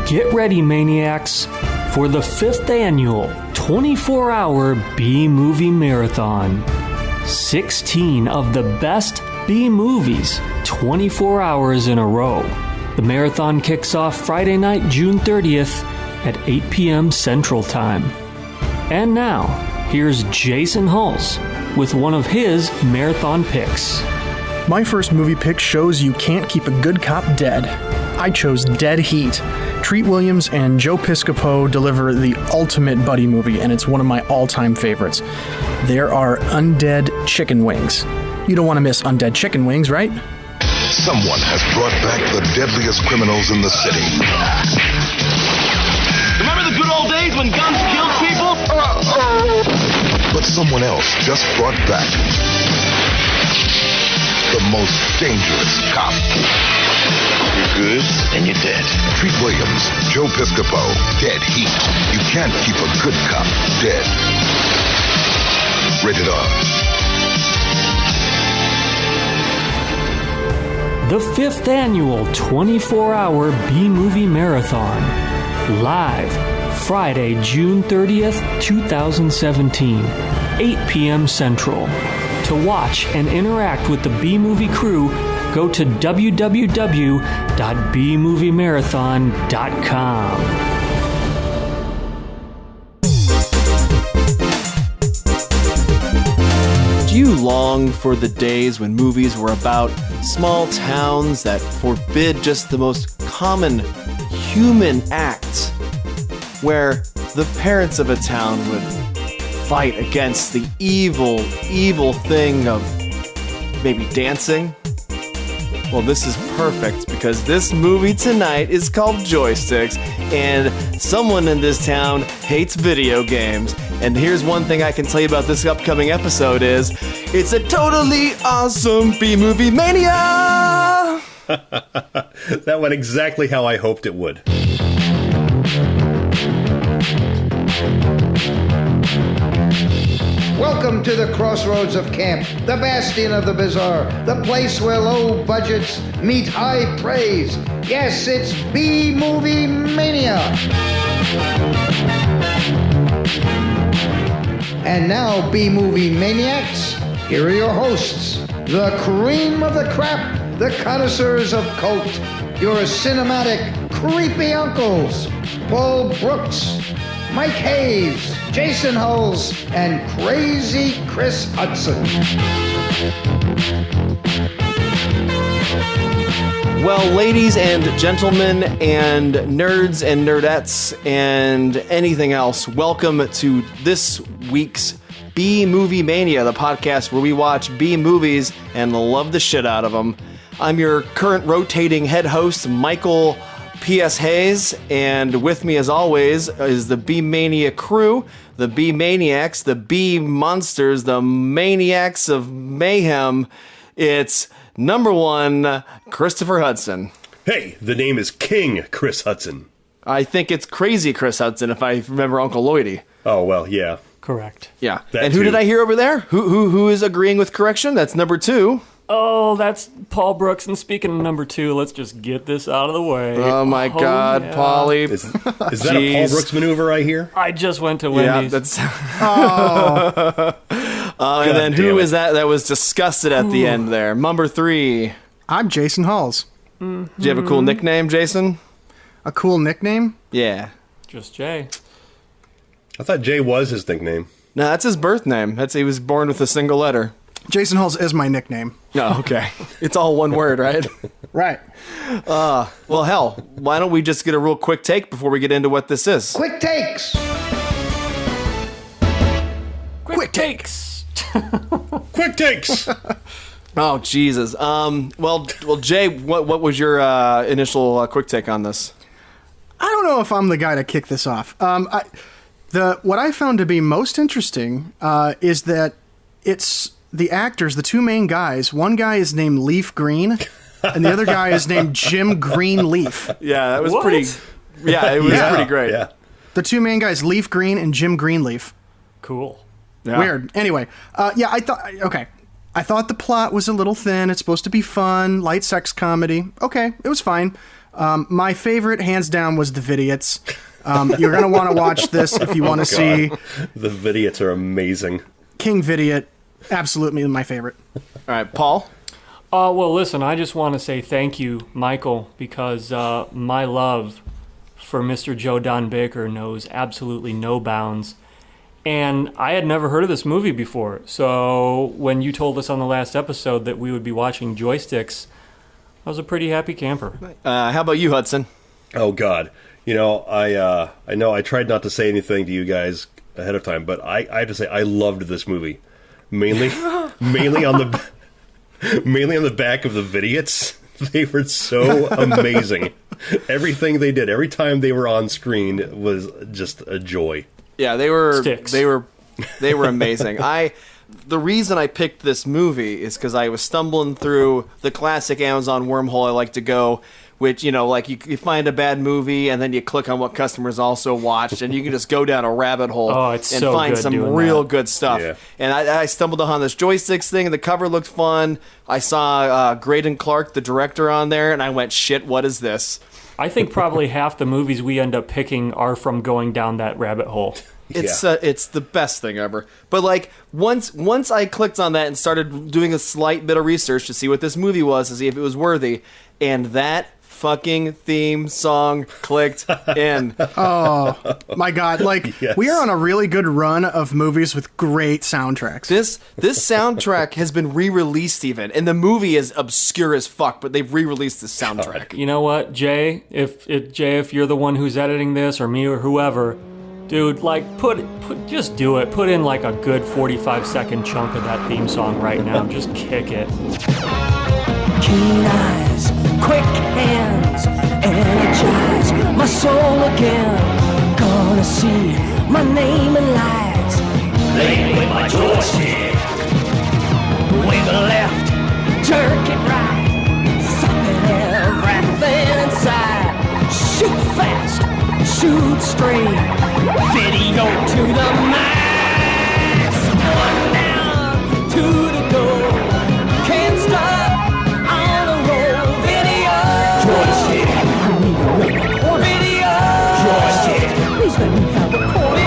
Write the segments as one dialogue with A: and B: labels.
A: Get ready, Maniacs, for the 5th annual 24-hour B-Movie Marathon. 16 of the best B-movies, 24 hours in a row. The marathon kicks off Friday night, June 30th at 8 p.m. Central Time. And now, here's Jason Huls with one of his marathon picks.
B: My first movie pick shows you can't keep a good cop dead. I chose Dead Heat. Treat Williams and Joe Piscopo deliver the ultimate buddy movie, and it's one of my all-time favorites. There are undead chicken wings. You don't want to miss undead chicken wings, right?
C: Someone has brought back the deadliest criminals in the city.
D: Remember the good old days when guns killed people?
C: But someone else just brought back the most dangerous cop.
D: You're good, and you're dead.
C: Treat Williams, Joe Piscopo, Dead Heat. You can't keep a good cop dead. Rated R.
A: The 5th annual 24-hour B-Movie Marathon. Live, Friday, June 30th, 2017, 8 p.m. Central. To watch and interact with the B-Movie crew, go to www.bmoviemarathon.com.
E: Do you long for the days when movies were about small towns that forbid just the most common human acts, where the parents of a town would fight against the evil thing of maybe dancing? Well, this is perfect, because this movie tonight is called Joysticks, and someone in this town hates video games. And here's one thing I can tell you about this upcoming episode is, it's a totally awesome B-Movie Mania!
F: That went exactly how I hoped it would.
G: Welcome to the crossroads of camp, the bastion of the bizarre, the place where low budgets meet high praise. Yes, it's B-Movie Mania. And now, B-Movie Maniacs, here are your hosts, the cream of the crap, the connoisseurs of cult, your cinematic creepy uncles, Paul Brooks, Mike Hayes, Jason Huls, and Crazy Chris Hutson.
E: Well, ladies and gentlemen and nerds and nerdettes and anything else, welcome to this week's B-Movie Mania, the podcast where we watch B-movies and love the shit out of them. I'm your current rotating head host, Michael P.S. Hayes, and with me as always is the B-Mania crew, the B-Maniacs, the B-Monsters, the Maniacs of Mayhem. It's number one, Christopher Hutson.
F: Hey, the name is King Chris Hutson.
E: I think it's Crazy Chris Hutson, if I remember Uncle Lloydie.
F: Oh, well, yeah.
A: Correct.
E: Yeah.
F: That
E: and who
F: too.
E: did I hear over there? Who is agreeing with correction? That's number two.
A: Oh, that's Paul Brooks. And speaking of number two, let's just get this out of the way.
E: Oh my God,
A: yeah.
E: Paulie.
F: Is that a Paul Brooks maneuver I hear?
A: I just went to
E: Yeah,
A: Wendy's.
E: that's.
B: Oh,
E: And then
F: damn
E: who
F: it.
E: is that was disgusted at the end there? Number three.
B: I'm Jason Huls.
E: Do you have a cool nickname, Jason?
B: A cool nickname?
E: Yeah.
A: Just Jay.
F: I thought Jay was his nickname.
E: No, that's his birth name. He was born with a single letter.
B: Jason Huls is my nickname.
E: Oh, okay. It's all one word, right?
B: Right.
E: Well, hell, why don't we just get a real quick take before we get into what this is?
G: Quick takes.
A: Quick takes.
F: Quick takes!
E: Oh, Jesus. Well, Jay, what was your initial quick take on this?
B: I don't know if I'm the guy to kick this off. What I found to be most interesting is that it's the actors, the two main guys. One guy is named Leaf Green, and the other guy is named Jim Greenleaf.
E: Yeah, that was
A: What?
E: pretty. Yeah, it was pretty great.
F: Yeah.
B: The two main guys, Leaf Green and Jim Greenleaf.
A: Cool.
E: Yeah.
B: Weird. Anyway, I thought, okay. I thought the plot was a little thin. It's supposed to be fun, light sex comedy. Okay, it was fine. My favorite, hands down, was the Vidiots. You're going to want to watch this if you want to see.
F: The Vidiots are amazing.
B: King Vidiot, absolutely my favorite.
E: All right, Paul?
A: Well, listen, I just want to say thank you, Michael, because my love for Mr. Joe Don Baker knows absolutely no bounds. And I had never heard of this movie before, so when you told us on the last episode that we would be watching Joysticks, I was a pretty happy camper.
E: How about you, Hutson?
F: Oh, God. You know, I know I tried not to say anything to you guys ahead of time, but I have to say I loved this movie. Mainly on the back of the Vidiots. They were so amazing. Everything they did, every time they were on screen was just a joy.
E: Yeah, they were
A: Sticks.
E: they were amazing. The reason I picked this movie is because I was stumbling through the classic Amazon wormhole I like to go, which, you know, like you find a bad movie and then you click on what customers also watched, and you can just go down a rabbit hole and find some real good stuff.
F: Yeah.
E: And I stumbled upon this Joysticks thing, and the cover looked fun. I saw Greydon Clark, the director, on there, and I went, shit, what is this?
A: I think probably half the movies we end up picking are from going down that rabbit hole.
E: It's the best thing ever. But like once I clicked on that and started doing a slight bit of research to see what this movie was, to see if it was worthy, and that fucking theme song clicked in.
B: Oh my God! Like
F: Yes.
B: we are on a really good run of movies with great soundtracks.
E: This soundtrack has been re-released even, and the movie is obscure as fuck, but they've re-released the soundtrack.
A: You know what, Jay? If you're the one who's editing this, or me, or whoever, dude, like just do it. Put in like a good 45-second chunk of that theme song right now. Just kick it.
H: Keen eyes, quick hands, energize my soul again. Gonna see my name in lights. Playing with my joystick. Wiggle left, jerk it right. Sucking everything inside. Shoot fast, shoot straight. Video to the max. One down, two to go. Can't stop. Let me have a quarter.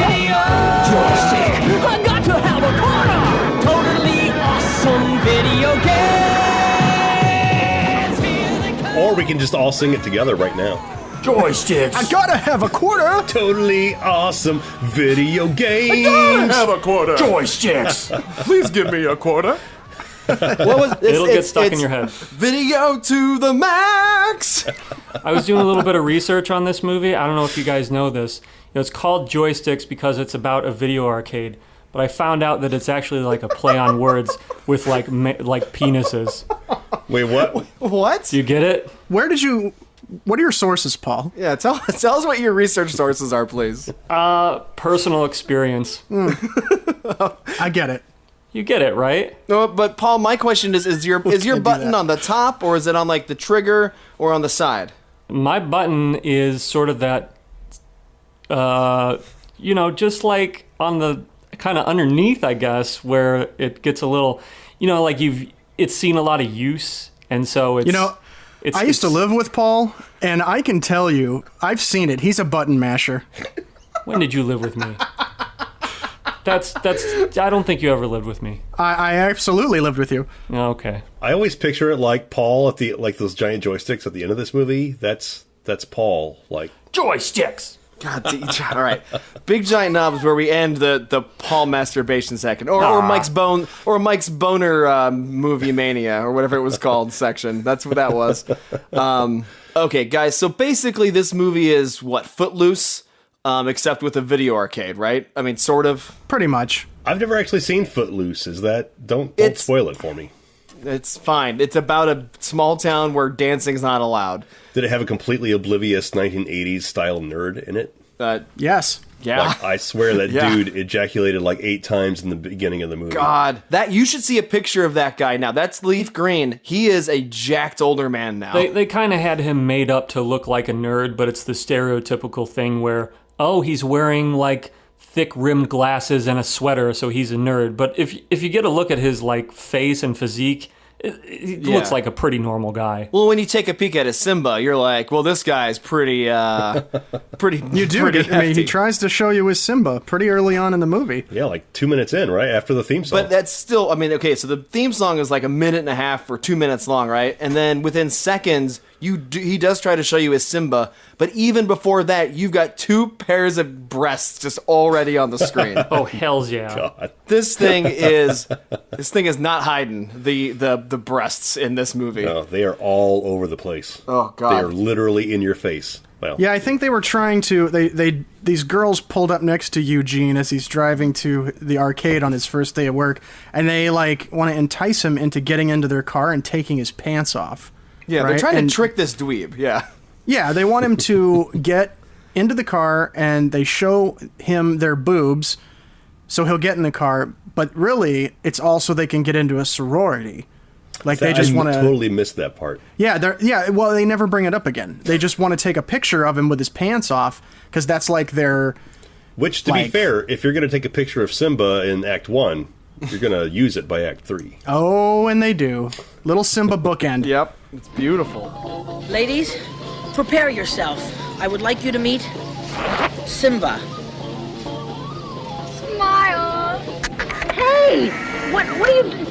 H: Joystick. I got to have a quarter. Totally awesome video games.
F: Or we can just all sing it together right now.
A: Joysticks.
B: I gotta have a quarter.
F: Totally awesome video games.
E: a quarter.
A: Joysticks.
E: Please give me a quarter. What was
A: It'll get stuck in your head.
E: Video to the max.
A: I was doing a little bit of research on this movie. I don't know if you guys know this. It's called Joysticks because it's about a video arcade. But I found out that it's actually like a play on words with like penises.
F: Wait, what?
E: What?
A: Do you get it?
B: What are your sources, Paul?
E: Yeah, tell us what your research sources are, please.
A: Personal experience.
B: I get it.
A: You get it, right?
E: No, but Paul, my question is your button on the top, or is it on like the trigger or on the side?
A: My button is sort of that, just like on the kind of underneath, I guess, where it gets a little, like it's seen a lot of use, and so it's.
B: I used to live with Paul, and I can tell you, I've seen it. He's a button masher.
A: When did you live with me? That's. I don't think you ever lived with me.
B: I absolutely lived with you.
A: Okay.
F: I always picture it like Paul at the those giant joysticks at the end of this movie. That's Paul. Like
A: Joysticks.
E: God, all right. Big giant knobs where we end the Paul masturbation section, or Mike's boner movie Mania or whatever it was called section. That's what that was. Okay, guys. So basically, this movie is what Footloose. Except with a video arcade, right? I mean, sort of.
B: Pretty much.
F: I've never actually seen Footloose. Is that don't spoil it for me?
E: It's fine. It's about a small town where dancing's not allowed.
F: Did it have a completely oblivious 1980s style nerd in it?
B: Yes.
E: Yeah.
F: Like, I swear that dude ejaculated like 8 times in the beginning of the movie.
E: God, that you should see a picture of that guy now. That's Leaf Green. He is a jacked older man now.
A: They kind of had him made up to look like a nerd, but it's the stereotypical thing where, oh, he's wearing like thick rimmed glasses and a sweater, so he's a nerd. But if you get a look at his like face and physique, he looks like a pretty normal guy.
E: Well, when you take a peek at his Simba, you're like, well, this guy's pretty.
B: You do.
E: Pretty
B: I mean, he
E: hefty.
B: tries to show you his Simba pretty early on in the movie.
F: Yeah, like 2 minutes in, right after the theme song.
E: But that's still, I mean, okay, so the theme song is like a minute and a half or 2 minutes long, right? And then within seconds, he does try to show you his Simba, but even before that, you've got 2 pairs of breasts just already on the screen.
A: Oh, hells yeah.
F: God.
E: This thing is not hiding the breasts in this movie.
F: No, they are all over the place.
E: Oh, God.
F: They are literally in your face. Well,
B: Yeah, I think they were trying to. These girls pulled up next to Eugene as he's driving to the arcade on his first day of work, and they like want to entice him into getting into their car and taking his pants off.
E: Yeah, they're
B: right?
E: trying
B: And-
E: to trick this dweeb, yeah.
B: Yeah, they want him to get into the car, and they show him their boobs, so he'll get in the car. But really, it's also they can get into a sorority. Like they just want to
F: totally missed that part.
B: Yeah. Well, they never bring it up again. They just want to take a picture of him with his pants off because that's like their.
F: Which, to be
B: Like-
F: fair, if you're going to take a picture of Simba in Act 1, you're going to use it by Act 3.
B: Oh, and they do. Little Simba bookend.
E: Yep, it's beautiful.
I: Ladies, prepare yourself. I would like you to meet Simba.
J: Smile. Hey, what are you?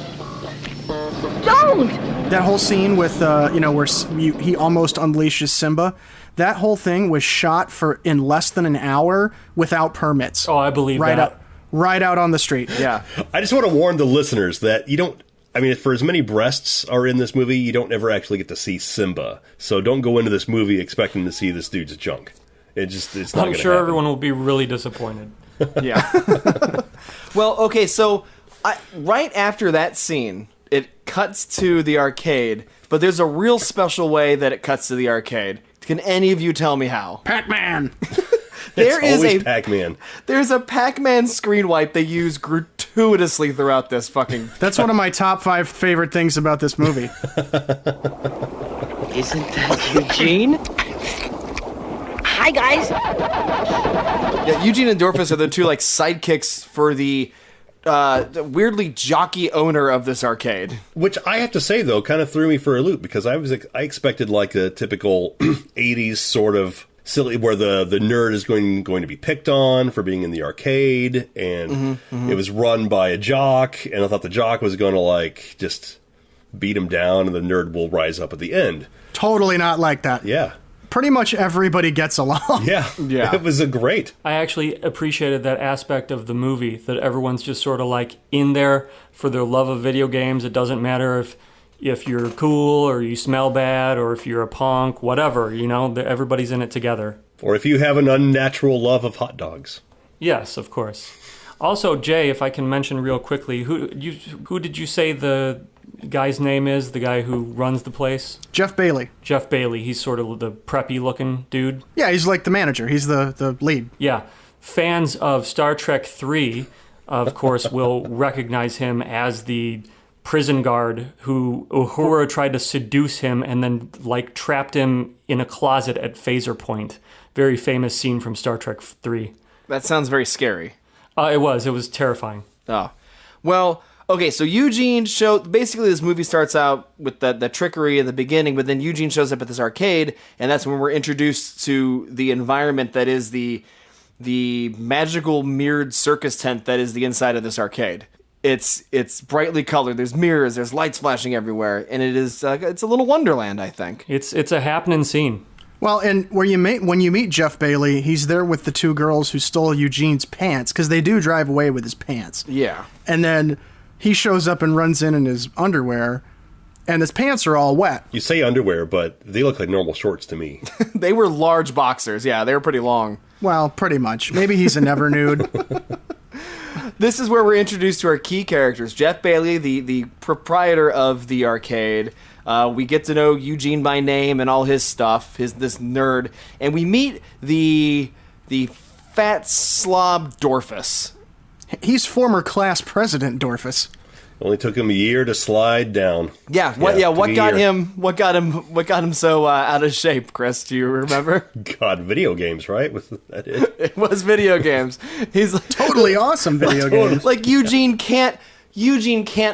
J: Don't.
B: That whole scene with where he almost unleashes Simba. That whole thing was shot in less than an hour without permits.
A: Oh, I believe that.
B: Right out on the street.
E: Yeah.
F: I just want to warn the listeners that you don't. I mean, for as many breasts are in this movie, you don't ever actually get to see Simba. So don't go into this movie expecting to see this dude's junk. It's not
A: I'm
F: gonna
A: sure
F: happen.
A: everyone will be really disappointed.
E: Yeah. Well, okay, so right after that scene, it cuts to the arcade, but there's a real special way that it cuts to the arcade. Can any of you tell me how?
B: Pac-Man.
F: It's always Pac-Man.
E: There's a Pac-Man screen wipe they use gratuitously throughout this fucking...
B: That's one of my top 5 favorite things about this movie.
I: Isn't that Eugene? Hi, guys.
E: Yeah, Eugene and Dorfus are the 2 like sidekicks for the weirdly jockey owner of this arcade.
F: Which I have to say, though, kind of threw me for a loop because I expected like a typical 80s sort of silly where the nerd is going to be picked on for being in the arcade, and it was run by a jock, and I thought the jock was going to like just beat him down and the nerd will rise up at the end.
B: Totally not like that.
F: Yeah.
B: Pretty much everybody gets along.
F: Yeah. It was great.
A: I actually appreciated that aspect of the movie, that everyone's just sort of like in there for their love of video games. It doesn't matter if you're cool or you smell bad or if you're a punk, whatever, everybody's in it together.
F: Or if you have an unnatural love of hot dogs.
A: Yes, of course. Also, Jay, if I can mention real quickly, who did you say the guy's name is, the guy who runs the place?
B: Jeff Bailey.
A: Jeff Bailey. He's sort of the preppy looking dude.
B: Yeah, he's like the manager. He's the lead.
A: Yeah. Fans of Star Trek 3, of course, will recognize him as the prison guard who Uhura tried to seduce him and then like trapped him in a closet at phaser point. Very famous scene from Star Trek 3.
E: That sounds very scary.
A: It was terrifying.
E: Oh. Well, okay, so Eugene basically this movie starts out with the trickery in the beginning, but then Eugene shows up at this arcade, and that's when we're introduced to the environment that is the magical mirrored circus tent that is the inside of this arcade. It's brightly colored. There's mirrors, there's lights flashing everywhere, and it's a little wonderland, I think.
A: It's a happening scene.
B: Well, and when you meet Jeff Bailey, he's there with the 2 girls who stole Eugene's pants, because they do drive away with his pants.
E: Yeah.
B: And then he shows up and runs in his underwear, and his pants are all wet.
F: You say underwear, but they look like normal shorts to me.
E: They were large boxers. Yeah, they were pretty long.
B: Well, pretty much. Maybe he's a never nude.
E: This is where we're introduced to our key characters. Jeff Bailey, the proprietor of the arcade. We get to know Eugene by name and all his stuff, this nerd. And we meet the fat slob Dorfus.
B: He's former class president Dorfus.
F: Only took him a year to slide down.
E: Yeah. What got him so out of shape, Chris? Do you remember?
F: God, video games, right? Was that it?
E: It was video games. He's like,
B: Totally awesome video games.
E: like Eugene can't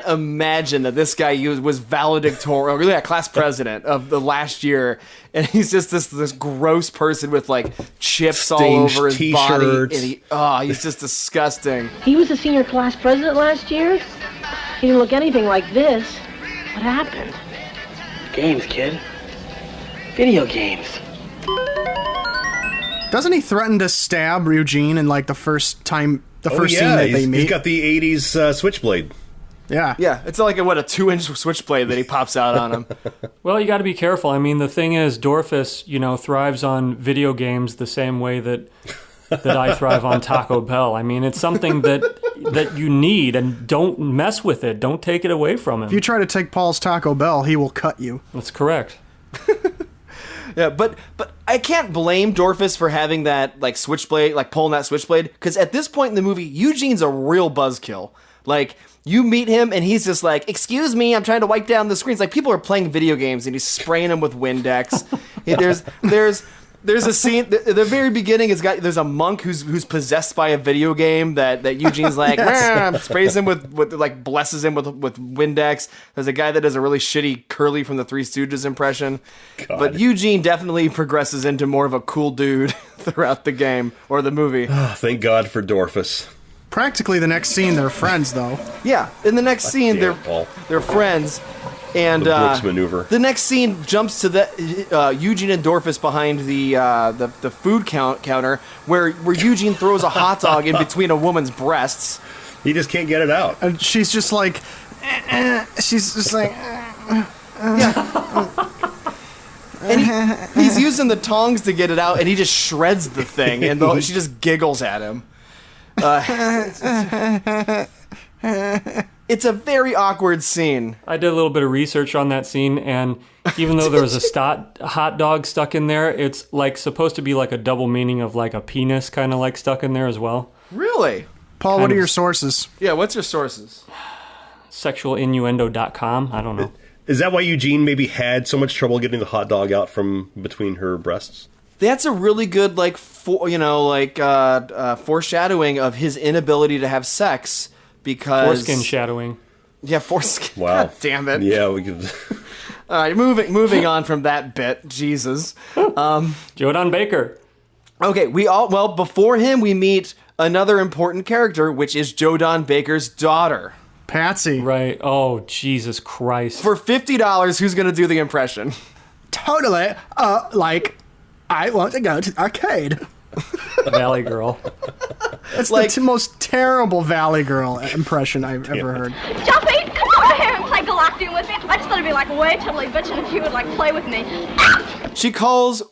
E: imagine that this guy was valedictorian, or class president of the last year, and he's just this gross person with like chips all over his body. And he's just disgusting.
I: He was the senior class president last year? He didn't look anything like this. What happened?
D: Games, kid. Video games.
B: Doesn't he threaten to stab Eugene in like the first scene that they meet?
F: He's got the 80s switchblade.
B: Yeah.
E: Yeah, it's like a 2-inch switchblade that he pops out on him.
A: Well, you got to be careful. I mean, the thing is, Dorfus, thrives on video games the same way that I thrive on Taco Bell. I mean, it's something that you need, and don't mess with it. Don't take it away from him.
B: If you try to take Paul's Taco Bell, he will cut you.
A: That's correct.
E: Yeah, but I can't blame Dorfus for having that like switchblade, like pulling that switchblade, because at this point in the movie, Eugene's a real buzzkill. Like, you meet him and he's just like, "Excuse me, I'm trying to wipe down the screens." Like, people are playing video games and he's spraying them with Windex. There's a scene at the very beginning. There's a monk who's possessed by a video game that Eugene's like, yes. Sprays him with like blesses him with Windex. There's a guy that does a really shitty Curly from the Three Stooges impression. God. But Eugene definitely progresses into more of a cool dude throughout the game or the movie.
F: Oh, thank God for Dorfus.
B: Practically the next scene, they're friends though.
E: Yeah, in the next scene, they're friends. And
F: the Brooks Maneuver.
E: The next scene jumps to the Eugene and Dorfus behind the food counter, where Eugene throws a hot dog in between a woman's breasts.
F: He just can't get it out.
B: And she's just like, she's just like,
E: And he's using the tongs to get it out, and he just shreds the thing, and she just giggles at him. It's a very awkward scene.
A: I did a little bit of research on that scene, and even though there was a hot dog stuck in there, it's like supposed to be like a double meaning of like a penis kind of like stuck in there as well.
E: Really?
B: Paul, what are your sources?
E: Yeah, what's your sources?
A: Sexualinnuendo.com. I don't know.
F: Is that why Eugene maybe had so much trouble getting the hot dog out from between her breasts?
E: That's a really good foreshadowing of his inability to have sex. Because
A: foreskin shadowing.
E: Yeah, foreskin.
F: Wow.
E: God damn it.
F: Yeah, we could.
E: All right, moving on from that bit. Jesus.
A: Jodan Baker.
E: Okay, before him we meet another important character, which is Jodan Baker's daughter.
B: Patsy.
A: Right. Oh, Jesus Christ.
E: For $50, who's going to do the impression?
B: Totally. I want to go to the arcade.
A: Valley Girl.
B: It's like the most terrible Valley Girl impression I've ever heard.
J: Juffy, come over here and play Galactic with me. I just thought it'd be like way totally bitchin' if you would like play with me.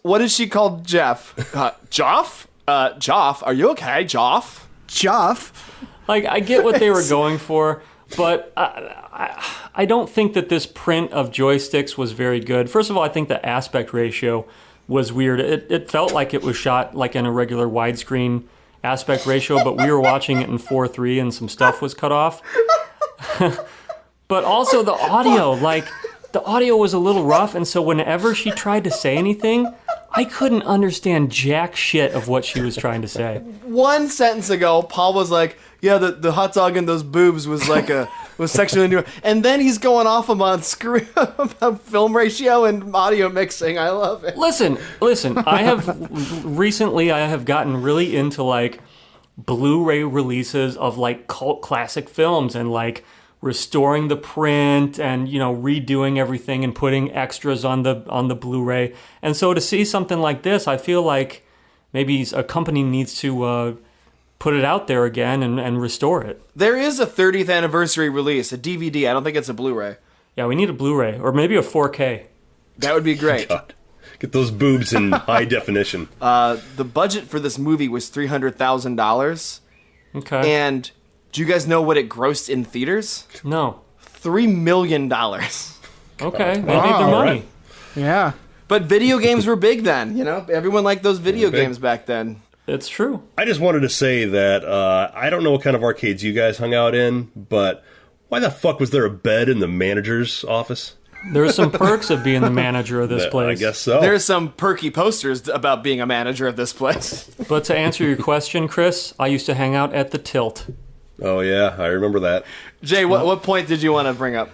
E: What does she call Jeff? Joff? Joff, are you okay, Joff?
B: Joff?
A: Like, I get what they were going for, but I don't think that this print of Joysticks was very good. First of all, I think the aspect ratio was weird. It felt like it was shot like in a regular widescreen aspect ratio, but we were watching it in 4:3 and some stuff was cut off. But also the audio was a little rough, and so whenever she tried to say anything, I couldn't understand jack shit of what she was trying to say.
E: One sentence ago, Paul was like, yeah, the hot dog in those boobs was like was sexually new. And then he's going off on screen about film ratio and audio mixing. I love it.
A: Listen, I have gotten really into like Blu-ray releases of like cult classic films and like restoring the print and, redoing everything and putting extras on the Blu-ray. And so to see something like this, I feel like maybe a company needs to put it out there again and restore it.
E: There is a 30th anniversary release, a DVD. I don't think it's a Blu-ray.
A: Yeah, we need a Blu-ray or maybe a 4K.
E: That would be great.
F: God. Get those boobs in high definition.
E: The budget for this movie was $300,000.
A: Okay.
E: And do you guys know what it grossed in theaters?
A: No.
E: $3 million.
A: Okay, they made their money.
F: Right.
B: Yeah.
E: But video games were big then, Everyone liked those video games back then.
A: It's true.
F: I just wanted to say that I don't know what kind of arcades you guys hung out in, but Why the fuck was there a bed in the manager's office?
A: There are some perks of being the manager of this place.
F: I guess so.
E: There's some perky posters about being a manager of this place.
A: But to answer your question, Chris, I used to hang out at the Tilt.
F: Oh, yeah, I remember that.
E: Jay, what point did you want to bring up?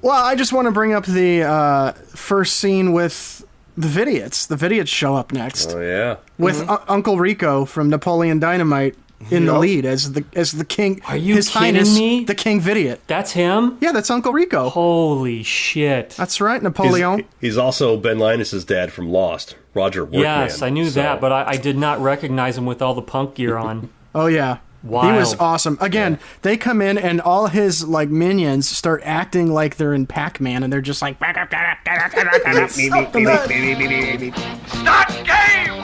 B: Well, I just want to bring up the first scene with the Vidiots. The Vidiots show up next.
F: Oh, yeah.
B: With Uncle Rico from Napoleon Dynamite in the lead as the king.
A: Are you
B: His
A: kidding
B: Highness,
A: me?
B: the King Vidiot.
A: That's him?
B: Yeah, that's Uncle Rico.
A: Holy shit.
B: That's right, Napoleon.
F: He's also Ben Linus's dad from Lost, Roger Workman.
A: Yes, I knew that, but I did not recognize him with all the punk gear on.
B: Oh, yeah.
A: Wild.
B: He was awesome. Again, they come in and all his like minions start acting like they're in Pac-Man, and they're just like...
K: Start game!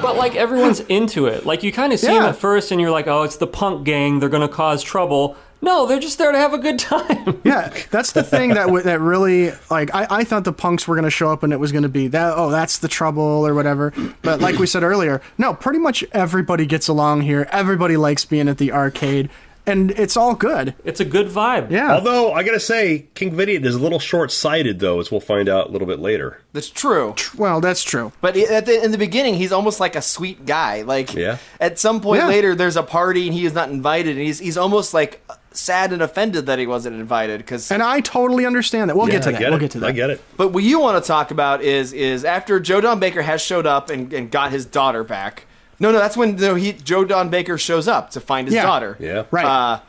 A: But like everyone's into it. Like you kind of see them at first and you're like, oh, it's the punk gang. They're going to cause trouble. No, they're just there to have a good time.
B: Yeah, that's the thing that really, like, I thought the punks were going to show up and it was going to be that, oh, that's the trouble or whatever. But like we said earlier, no, pretty much everybody gets along here. Everybody likes being at the arcade. And it's all good.
A: It's a good vibe.
B: Yeah.
F: Although, I gotta say, King Vidiot is a little short-sighted, though, as we'll find out a little bit later.
E: That's true.
B: Well, that's true.
E: But in the beginning, he's almost like a sweet guy. Like, at some point later, there's a party and he is not invited, and he's almost like sad and offended that he wasn't invited.
B: And I totally understand that. We'll get to that. We'll get to that.
F: I get it.
E: But what you want to talk about is after Joe Don Baker has showed up and got his daughter back. No, that's when Joe Don Baker shows up to find his daughter.
F: Yeah.
B: Right.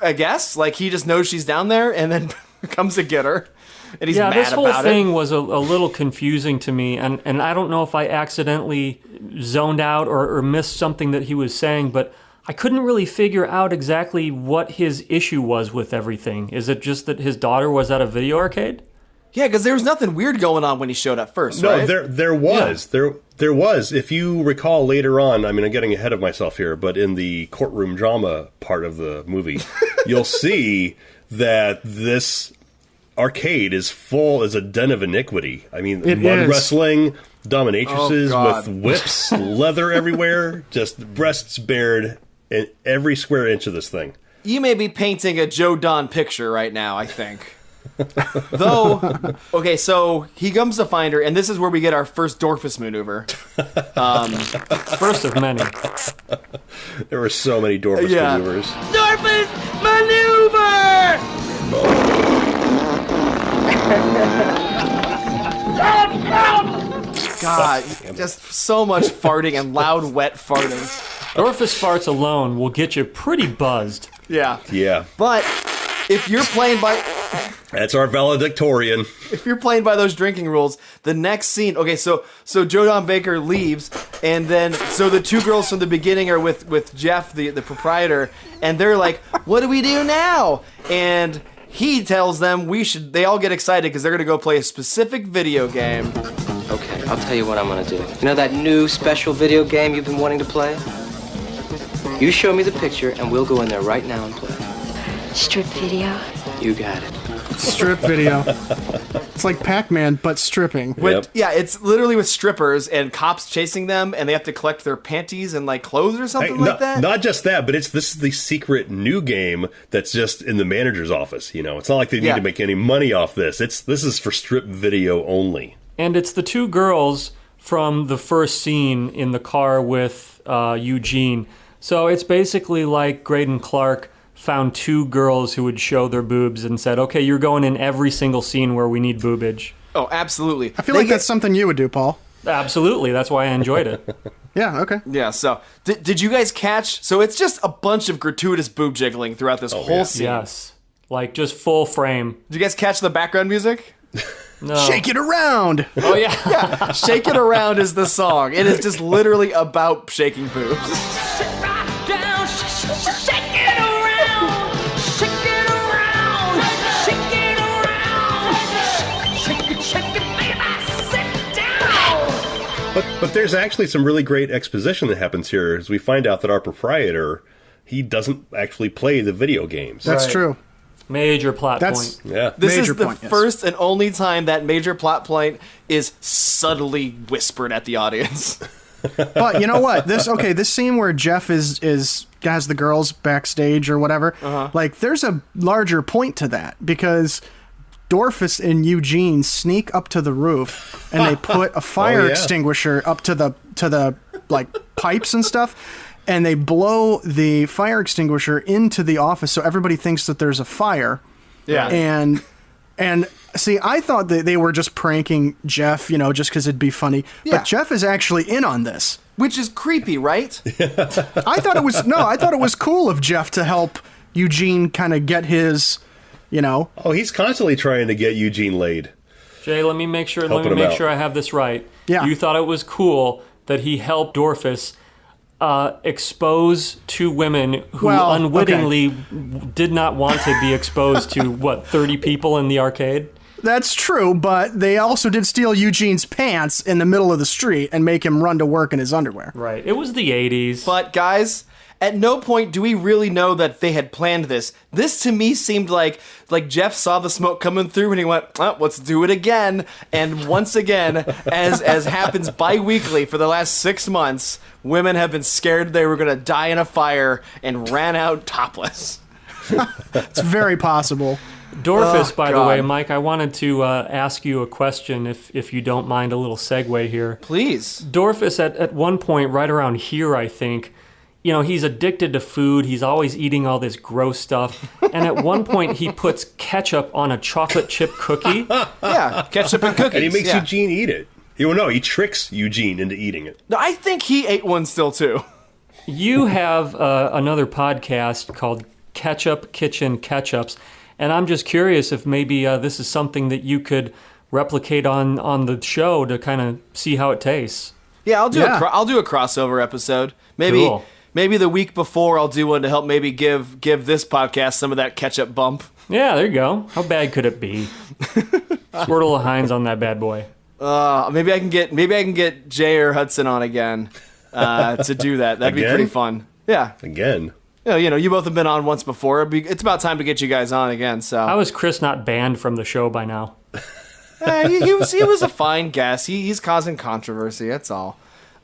E: I guess, like, he just knows she's down there and then comes to get her. And he's mad about it.
A: Yeah, this whole thing was a little confusing to me, and I don't know if I accidentally zoned out or missed something that he was saying, but I couldn't really figure out exactly what his issue was with everything. Is it just that his daughter was at a video arcade?
E: Yeah, because there was nothing weird going on when he showed up first, right?
F: No, there was. Yeah. There was. If you recall later on, I mean, I'm getting ahead of myself here, but in the courtroom drama part of the movie, you'll see that this arcade is full as a den of iniquity. I mean, mud wrestling, dominatrixes with whips, leather everywhere, just breasts bared in every square inch of this thing.
E: You may be painting a Joe Don picture right now, I think. Though, okay, so he comes to find her, and this is where we get our first Dorfus Maneuver.
A: First of many.
F: There were so many Dorfus maneuvers.
K: Dorfus Maneuver!
E: God, just so much farting and loud, wet farting.
A: Dorfus farts alone will get you pretty buzzed.
E: Yeah.
F: Yeah.
E: But if you're playing by...
F: That's our valedictorian.
E: If you're playing by those drinking rules, the next scene... Okay, so Joe Don Baker leaves, and then... So the two girls from the beginning are with Jeff, the proprietor, and they're like, what do we do now? And he tells them they all get excited because they're going to go play a specific video game.
D: Okay, I'll tell you what I'm gonna do. You know that new special video game you've been wanting to play? You show me the picture, and we'll go in there right now and play.
L: Strip video?
D: You got it.
B: Strip video. It's like Pac-Man, but stripping.
E: Yeah, it's literally with strippers and cops chasing them, and they have to collect their panties and like clothes or something like that.
F: Not just that, but this is the secret new game that's just in the manager's office. You know, it's not like they need to make any money off this. This is for strip video only.
A: And it's the two girls from the first scene in the car with Eugene. So it's basically like Greydon Clark found two girls who would show their boobs and said, okay, you're going in every single scene where we need boobage.
E: Oh, absolutely.
B: I feel like that's something you would do, Paul.
A: Absolutely. That's why I enjoyed it.
B: Yeah, okay.
E: Yeah, so did you guys catch? So it's just a bunch of gratuitous boob jiggling throughout this whole scene.
A: Yes. Like just full frame.
E: Did you guys catch the background music?
A: No.
B: Shake it around.
A: Oh, yeah.
E: Yeah, Shake It Around is the song. It is just literally about shaking boobs.
F: But there's actually some really great exposition that happens here as we find out that our proprietor, he doesn't actually play the video games.
B: That's true.
A: Major plot point.
F: Yeah.
E: This is the first and only time that major plot point is subtly whispered at the audience.
B: But you know what? This scene where Jeff has the girls backstage or whatever, like there's a larger point to that because Dorfus and Eugene sneak up to the roof and they put a fire extinguisher up to the like pipes and stuff, and they blow the fire extinguisher into the office so everybody thinks that there's a fire.
E: Yeah.
B: And see, I thought that they were just pranking Jeff, just because it'd be funny.
E: Yeah.
B: But Jeff is actually in on this.
E: Which is creepy, right?
B: I thought it was cool of Jeff to help Eugene kind of get his,
F: Oh, he's constantly trying to get Eugene laid.
A: Jay, let me make sure I have this right.
B: Yeah.
A: You thought it was cool that he helped Dorfus expose two women who unwittingly did not want to be exposed to 30 people in the arcade?
B: That's true, but they also did steal Eugene's pants in the middle of the street and make him run to work in his underwear.
A: Right. It was the 80s.
E: But guys, at no point do we really know that they had planned this. This to me seemed like Jeff saw the smoke coming through and he went, let's do it again. And once again, as happens bi-weekly for the last 6 months, women have been scared they were going to die in a fire and ran out topless.
B: It's very possible.
A: Dorfus, by the way, Mike, I wanted to ask you a question, if you don't mind a little segue here.
E: Please.
A: Dorfus, at one point, right around here, I think, he's addicted to food. He's always eating all this gross stuff. And at one point, he puts ketchup on a chocolate chip cookie.
E: Yeah, ketchup and cookies.
F: And he makes Eugene eat it. He tricks Eugene into eating it.
E: No, I think he ate one still, too.
A: You have another podcast called Ketchup Kitchen Ketchups. And I'm just curious if maybe this is something that you could replicate on the show to kind of see how it tastes.
E: Yeah, I'll do a crossover episode. Maybe the week before I'll do one to help maybe give this podcast some of that ketchup bump.
A: Yeah, there you go. How bad could it be? Squirtle of Heinz on that bad boy.
E: Maybe I can get Jay or Hutson on again to do that. That'd be pretty fun. Yeah.
F: Again.
E: You both have been on once before. It's about time to get you guys on again. So
A: how is Chris not banned from the show by now?
E: He was a fine guest. He's causing controversy. That's all.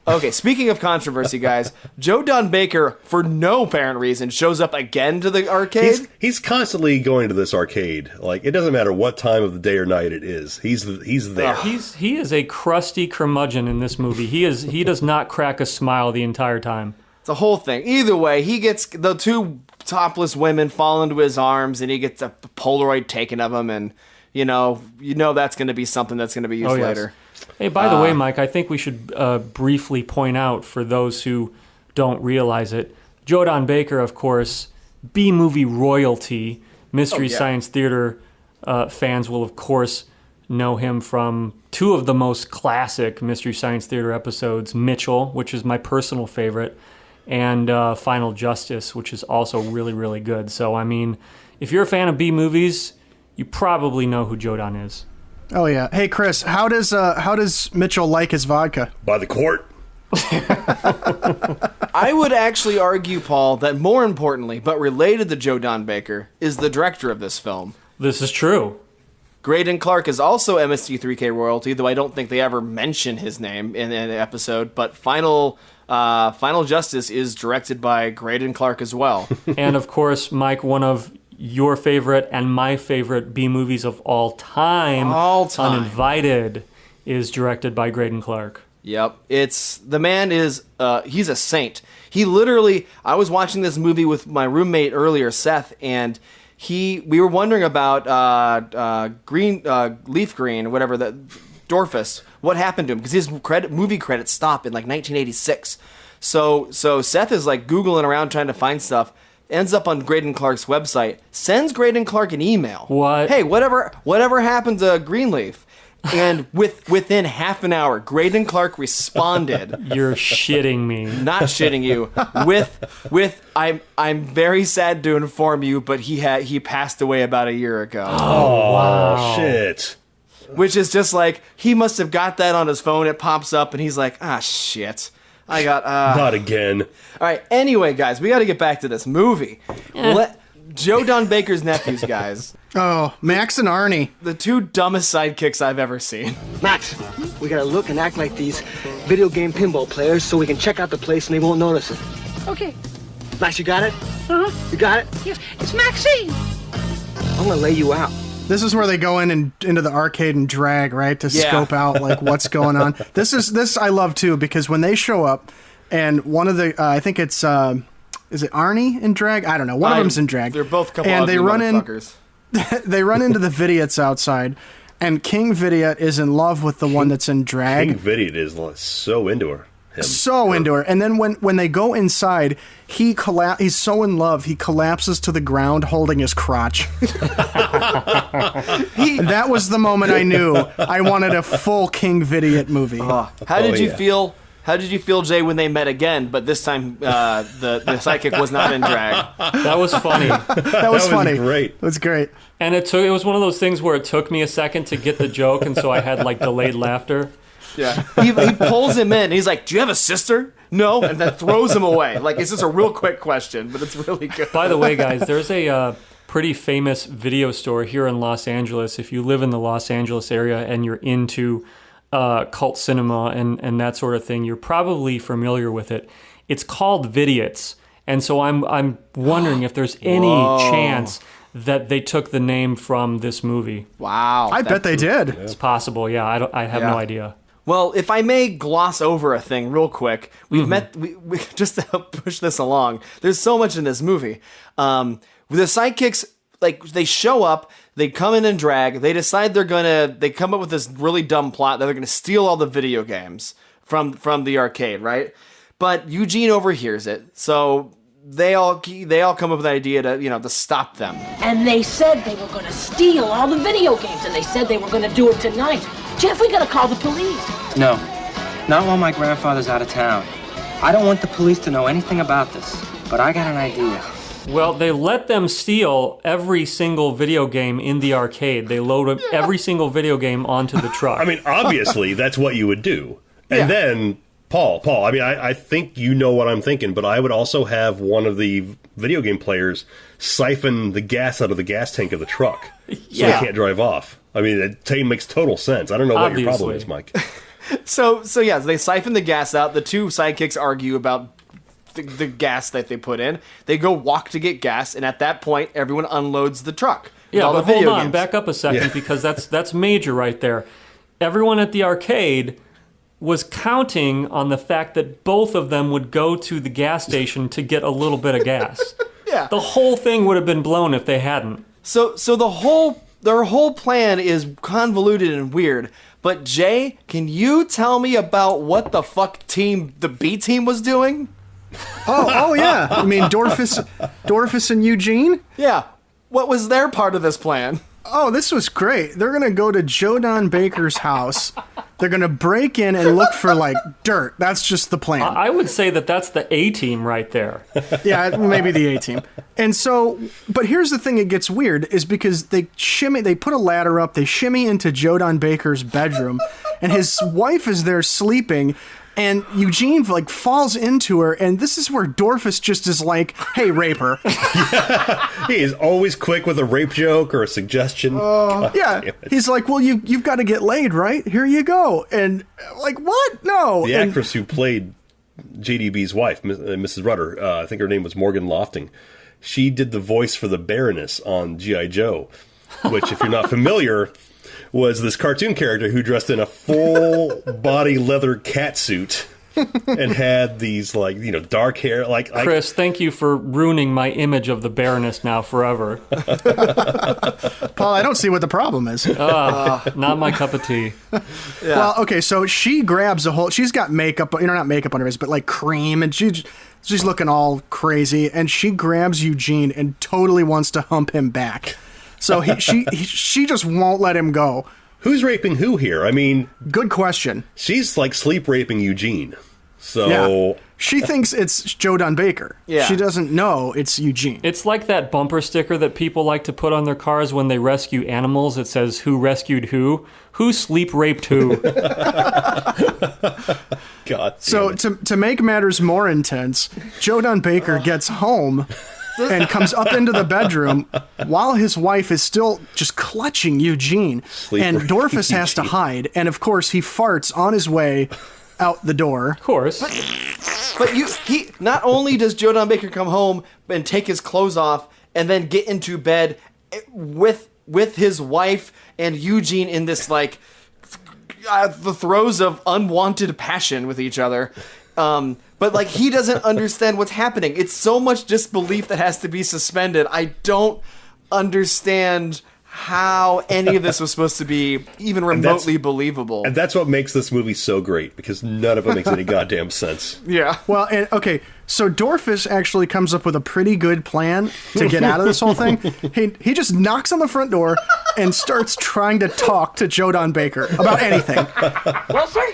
E: Okay, speaking of controversy, guys, Joe Don Baker, for no apparent reason, shows up again to the arcade.
F: He's constantly going to this arcade. Like, it doesn't matter what time of the day or night it is. He's there.
A: He is a crusty curmudgeon in this movie. He does not crack a smile the entire time.
E: It's a whole thing. Either way, he gets the two topless women fall into his arms, and he gets a Polaroid taken of him, and you know that's going to be something that's going to be used later.
A: Hey, by the way, Mike, I think we should briefly point out for those who don't realize it, Joe Don Baker, of course, B-movie royalty. Mystery Science Theater fans will, of course, know him from two of the most classic Mystery Science Theater episodes, Mitchell, which is my personal favorite, and Final Justice, which is also really, really good. So, I mean, if you're a fan of B-movies, you probably know who Joe Don is.
B: Oh, yeah. Hey, Chris, how does Mitchell like his vodka?
F: By the quart.
E: I would actually argue, Paul, that more importantly, but related to Joe Don Baker, is the director of this film.
A: This is true.
E: Greydon Clark is also MST3K royalty, though I don't think they ever mention his name in an episode, but Final Justice is directed by Greydon Clark as well.
A: And of course, Mike, one of your favorite and my favorite B-movies of all time, Uninvited, is directed by Greydon Clark.
E: Yep. The man is, he's a saint. He literally, I was watching this movie with my roommate earlier, Seth, and we were wondering about Leaf Green, whatever, Dorfus, what happened to him, because his movie credits stopped in like 1986. So Seth is like Googling around trying to find stuff, ends up on Greydon Clark's website, sends Greydon Clark an email.
A: What?
E: Hey, whatever happened to Greenleaf? And within half an hour, Greydon Clark responded.
A: You're shitting me.
E: Not shitting you. With I'm very sad to inform you, but he passed away about a year ago.
F: Oh, wow. Shit.
E: Which is just like, he must have got that on his phone. It pops up and he's like, shit. I got
F: not again.
E: All right. Anyway, guys, we got to get back to this movie. Joe Don Baker's nephews, guys.
B: Oh, Max and Arnie.
E: The two dumbest sidekicks I've ever seen.
M: Max, we gotta look and act like these
D: video game pinball players so we can check out the place and they won't notice it.
H: Okay.
D: Max, you got it?
H: Uh-huh.
D: You got it?
H: Yes, it's Maxine.
D: I'm gonna lay you out.
B: This is where they go in and into the arcade and drag, right, to scope out like what's going on. This I love too, because when they show up, and one of the I think it's is it Arnie in drag? I don't know. One of them's in drag.
E: They're both couple
B: and
E: ugly
B: they run
E: motherfuckers.
B: They run into the Vidiots outside, and King Vidiot is in love with the one that's in drag.
F: King Vidiot is so into her.
B: Into her. And then when they go inside, he's so in love, he collapses to the ground holding his crotch. That was the moment I knew I wanted a full King Vidiot movie.
E: How did you feel? How did you feel, Jay, when they met again, but this time the psychic was not in drag?
A: That was funny.
B: That was funny.
F: Great.
B: It was great.
A: And it was one of those things where it took me a second to get the joke, and so I had like delayed laughter.
E: Yeah. He pulls him in. And he's like, "Do you have a sister?" No, and then throws him away. Like, it's just a real quick question, but it's really good.
A: By the way, guys, there's a pretty famous video store here in Los Angeles. If you live in the Los Angeles area and you're into cult cinema and that sort of thing, you're probably familiar with it. It's called Vidiots, and so I'm wondering if there's any chance that they took the name from this movie.
E: Wow,
B: I bet they did.
A: It's possible. Yeah, I have no idea.
E: Well, if I may gloss over a thing real quick, we just to help push this along. There's so much in this movie. The sidekicks, like, they show up, they come in and drag, they decide they come up with this really dumb plot that they're gonna steal all the video games from the arcade, right? But Eugene overhears it, so they all come up with an idea to stop them.
I: And they said they were going to steal all the video games, and they said they were going to do it tonight. Jeff, we got to call the police.
D: No, not while my grandfather's out of town. I don't want the police to know anything about this, but I got an idea.
A: Well, they let them steal every single video game in the arcade. They load every single video game onto the truck.
F: I mean, obviously, that's what you would do. And then, Paul, I mean, I think you know what I'm thinking, but I would also have one of the video game players siphon the gas out of the gas tank of the truck so they can't drive off. I mean, it makes total sense. I don't know what your problem is, Mike.
E: So they siphon the gas out. The two sidekicks argue about the gas that they put in. They go walk to get gas, and at that point, everyone unloads the truck.
A: Yeah, but hold on, back up a second, because that's major right there. Everyone at the arcade was counting on the fact that both of them would go to the gas station to get a little bit of gas.
E: Yeah.
A: The whole thing would have been blown if they hadn't.
E: So their whole plan is convoluted and weird. But Jay, can you tell me about what the fuck the B team was doing?
B: Oh yeah. I mean, Dorfus and Eugene?
E: Yeah. What was their part of this plan?
B: Oh, this was great. They're going to go to Joe Don Baker's house. They're going to break in and look for, like, dirt. That's just the plan.
A: I would say that's the A-team right there.
B: Yeah, maybe the A-team. And so, but here's the thing that gets weird, is because they put a ladder up, they shimmy into Joe Don Baker's bedroom, and his wife is there sleeping, and Eugene, like, falls into her, and this is where Dorfus just is like, hey, rape her.
F: He is always quick with a rape joke or a suggestion.
B: Yeah, he's like, well, you've got to get laid, right? Here you go. And, like, what? No.
F: The actress who played JDB's wife, Mrs. Rudder, I think her name was Morgan Lofting, she did the voice for the Baroness on G.I. Joe, which, if you're not familiar, was this cartoon character who dressed in a full body leather cat suit and had these, like, dark hair.
A: Chris, thank you for ruining my image of the Baroness now forever.
B: Paul, I don't see what the problem is.
A: Not my cup of tea.
B: Yeah. Well, okay, so she grabs she's got makeup, not makeup on her face, but like cream, and she's looking all crazy, and she grabs Eugene and totally wants to hump him back. So she just won't let him go.
F: Who's raping who here? I mean,
B: good question.
F: She's like sleep raping Eugene. So
B: yeah. She thinks it's Joe Don Baker. Yeah. She doesn't know it's Eugene.
A: It's like that bumper sticker that people like to put on their cars when they rescue animals. It says, "Who rescued who? Who sleep raped who?"
F: God.
B: So to make matters more intense, Joe Don Baker gets home and comes up into the bedroom while his wife is still just clutching Eugene. And Dorfus has to hide. And, of course, he farts on his way out the door.
A: Of course.
E: But he not only does Joe Don Baker come home and take his clothes off and then get into bed with his wife and Eugene in this like the throes of unwanted passion with each other. But like he doesn't understand what's happening. It's so much disbelief that has to be suspended. I don't understand how any of this was supposed to be even remotely believable.
F: And that's what makes this movie so great, because none of it makes any goddamn sense.
E: Yeah.
B: Well, okay, so Dorfus actually comes up with a pretty good plan to get out of this whole thing. He just knocks on the front door and starts trying to talk to Joe Don Baker about anything.
K: Well, sir,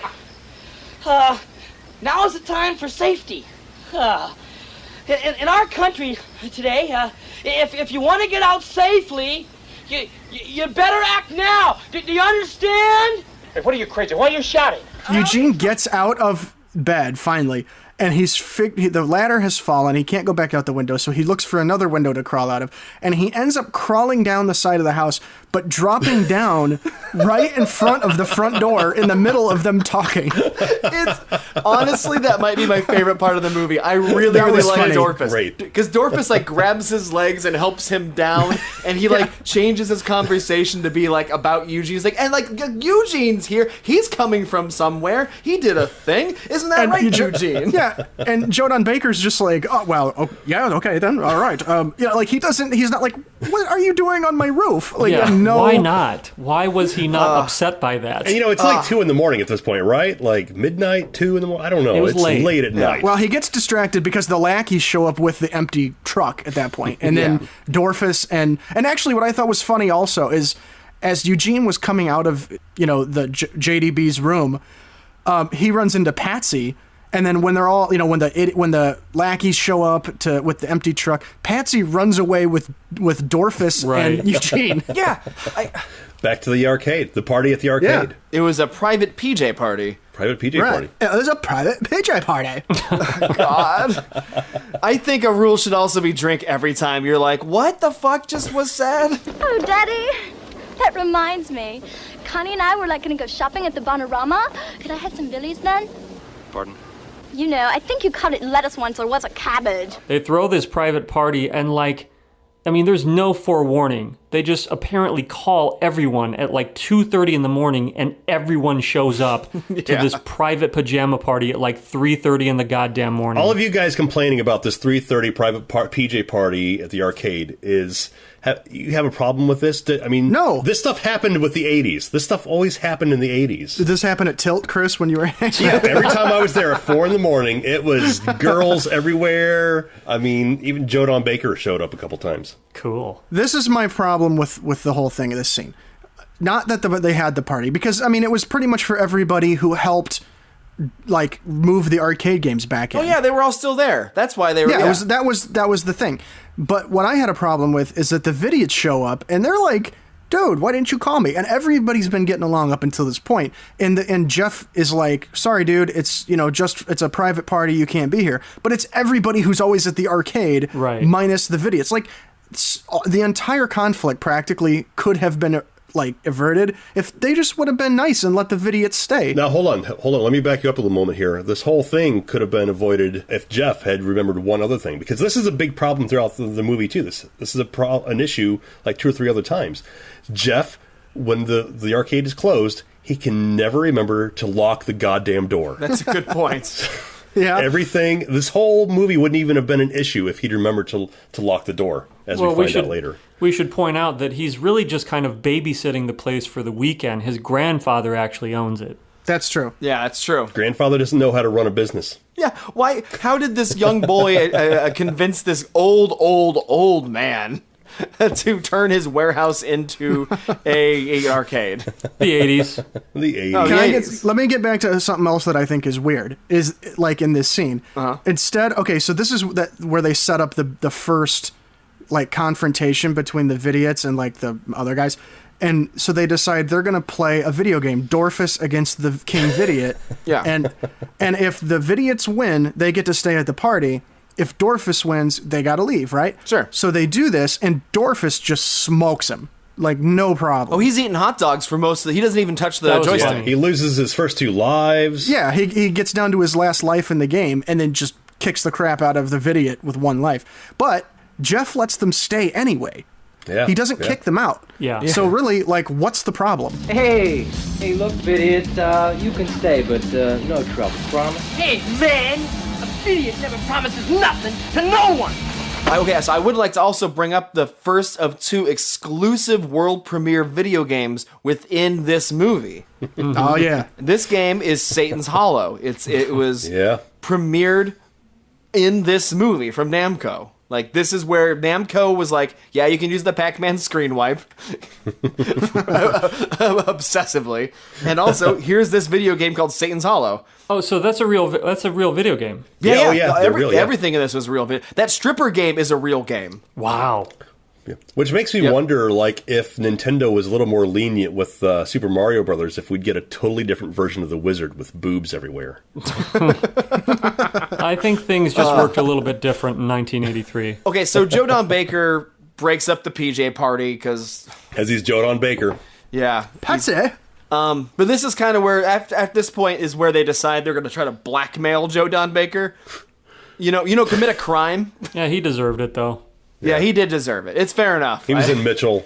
K: now is the time for safety. In our country today, if you want to get out safely, you better act now. Do you understand?
M: Hey, what are you crazy? Why are you shouting?
B: Eugene gets out of bed finally, and the ladder has fallen. He can't go back out the window, so he looks for another window to crawl out of, and he ends up crawling down the side of the house, but dropping down right in front of the front door in the middle of them talking.
E: It's honestly, that might be my favorite part of the movie. I really like
B: funny.
E: Dorfus. Because Dorfus like grabs his legs and helps him down, and he like changes his conversation to be like about Eugene. He's like, and like Eugene's here. He's coming from somewhere. He did a thing. Isn't that right, Eugene?
B: Yeah. And Joe Don Baker's just like, oh well, yeah, okay then, all right. Like he's not like, what are you doing on my roof? Like, no.
A: Why not? Why was he not upset by that?
F: And it's like 2 a.m. at this point, right? Like midnight, 2 a.m. I don't know.
A: It's late
F: at night.
B: Well, he gets distracted because the lackeys show up with the empty truck at that point, and then Dorfus and actually, what I thought was funny also is, as Eugene was coming out of the JDB's room, he runs into Patsy. And then when they're all, when the lackeys show up with the empty truck, Patsy runs away with Dorfus and Eugene.
E: Yeah.
F: Back to the arcade, the party at the arcade.
E: Yeah. It was a private PJ party.
F: Private PJ party.
B: It was a private PJ party.
E: God. I think a rule should also be drink every time you're like, what the fuck just was said?
J: Oh, Daddy, that reminds me. Connie and I were like going to go shopping at the Bonorama. Could I have some Billies then?
D: Pardon?
J: I think you called it lettuce once, or was it cabbage?
A: They throw this private party and there's no forewarning. They just apparently call everyone at 2:30 in the morning, and everyone shows up to this private pajama party at 3:30 in the goddamn morning.
F: All of you guys complaining about this 3:30 private PJ party at the arcade you have a problem with this?
B: No.
F: This stuff happened with the 80s. This stuff always happened in the 80s.
B: Did this happen at Tilt, Chris, when you were
F: Yeah, every time I was there at 4 a.m, it was girls everywhere. Even Joe Don Baker showed up a couple times.
A: Cool.
B: This is my problem with the whole thing of this scene. Not that they had the party, because, it was pretty much for everybody who helped move the arcade games back in.
E: Oh yeah, they were all still there. That's why they were.
B: Yeah, that was the thing. But what I had a problem with is that the Vidiots show up and they're like, dude, why didn't you call me? And everybody's been getting along up until this point. And Jeff is like, sorry, dude, it's it's a private party, you can't be here. But it's everybody who's always at the arcade,
A: right,
B: minus the Vidiots. The entire conflict practically could have been averted if they just would have been nice and let the Vidiots stay.
F: Now hold on, let me back you up a little moment here. This whole thing could have been avoided if Jeff had remembered one other thing, because this is a big problem throughout the movie too. This is an issue 2 or 3 other times. Jeff, when the arcade is closed, he can never remember to lock the goddamn door.
E: That's a good point.
B: Yeah.
F: This whole movie wouldn't even have been an issue if he'd remembered to lock the door, as we find out later.
A: We should point out that he's really just kind of babysitting the place for the weekend. His grandfather actually owns it.
B: That's true.
E: Yeah, that's true.
F: Grandfather doesn't know how to run a business.
E: Yeah, why? How did this young boy convince this old man to turn his warehouse into a arcade?
A: The 80s.
F: The 80s.
B: Let me get back to something else that I think is weird. Is in this scene. Instead, okay, so this is where they set up the first confrontation between the Vidiots and the other guys. And so they decide they're going to play a video game, Dorfus against the King Vidiot.
E: Yeah.
B: And if the Vidiots win, they get to stay at the party. If Dorfus wins, they got to leave, right?
E: Sure.
B: So they do this, and Dorfus just smokes him. like no problem.
E: Oh, he's eating hot dogs for most of the... He doesn't even touch the
A: That was
E: joystick.
A: funny.
F: He loses his first 2 lives.
B: Yeah, he gets down to his last life in the game and then just kicks the crap out of the Vidiot with 1 life. But Jeff lets them stay anyway.
F: Yeah.
B: He doesn't kick them out.
A: Yeah.
B: So really, like, what's the problem?
D: Hey, look, Vidiot, you can stay, but no trouble, promise?
K: Hey, man! A idiot never promises nothing to no one!
E: Okay, so I would like to also bring up the first of 2 exclusive world premiere video games within this movie.
B: Oh, yeah.
E: This game is Satan's Hollow. It was premiered in this movie from Namco. Like, this is where Namco was like, yeah, you can use the Pac-Man screen wipe obsessively. And also, here's this video game called Satan's Hollow.
A: Oh, so that's a real video game.
E: Yeah. Everything in this was real. That stripper game is a real game.
A: Wow.
F: Yeah. Which makes me wonder, like, if Nintendo was a little more lenient with Super Mario Brothers, if we'd get a totally different version of the Wizard with boobs everywhere.
A: I think things just worked a little bit different in 1983.
E: Okay, so Joe Don Baker breaks up the PJ party because
F: he's Joe Don Baker.
E: Yeah,
B: that's it.
E: But this is kind of where at this point is where they decide they're going to try to blackmail Joe Don Baker. Commit a crime.
A: Yeah, he deserved it though.
E: Yeah, he did deserve it. It's fair enough.
F: He was in Mitchell.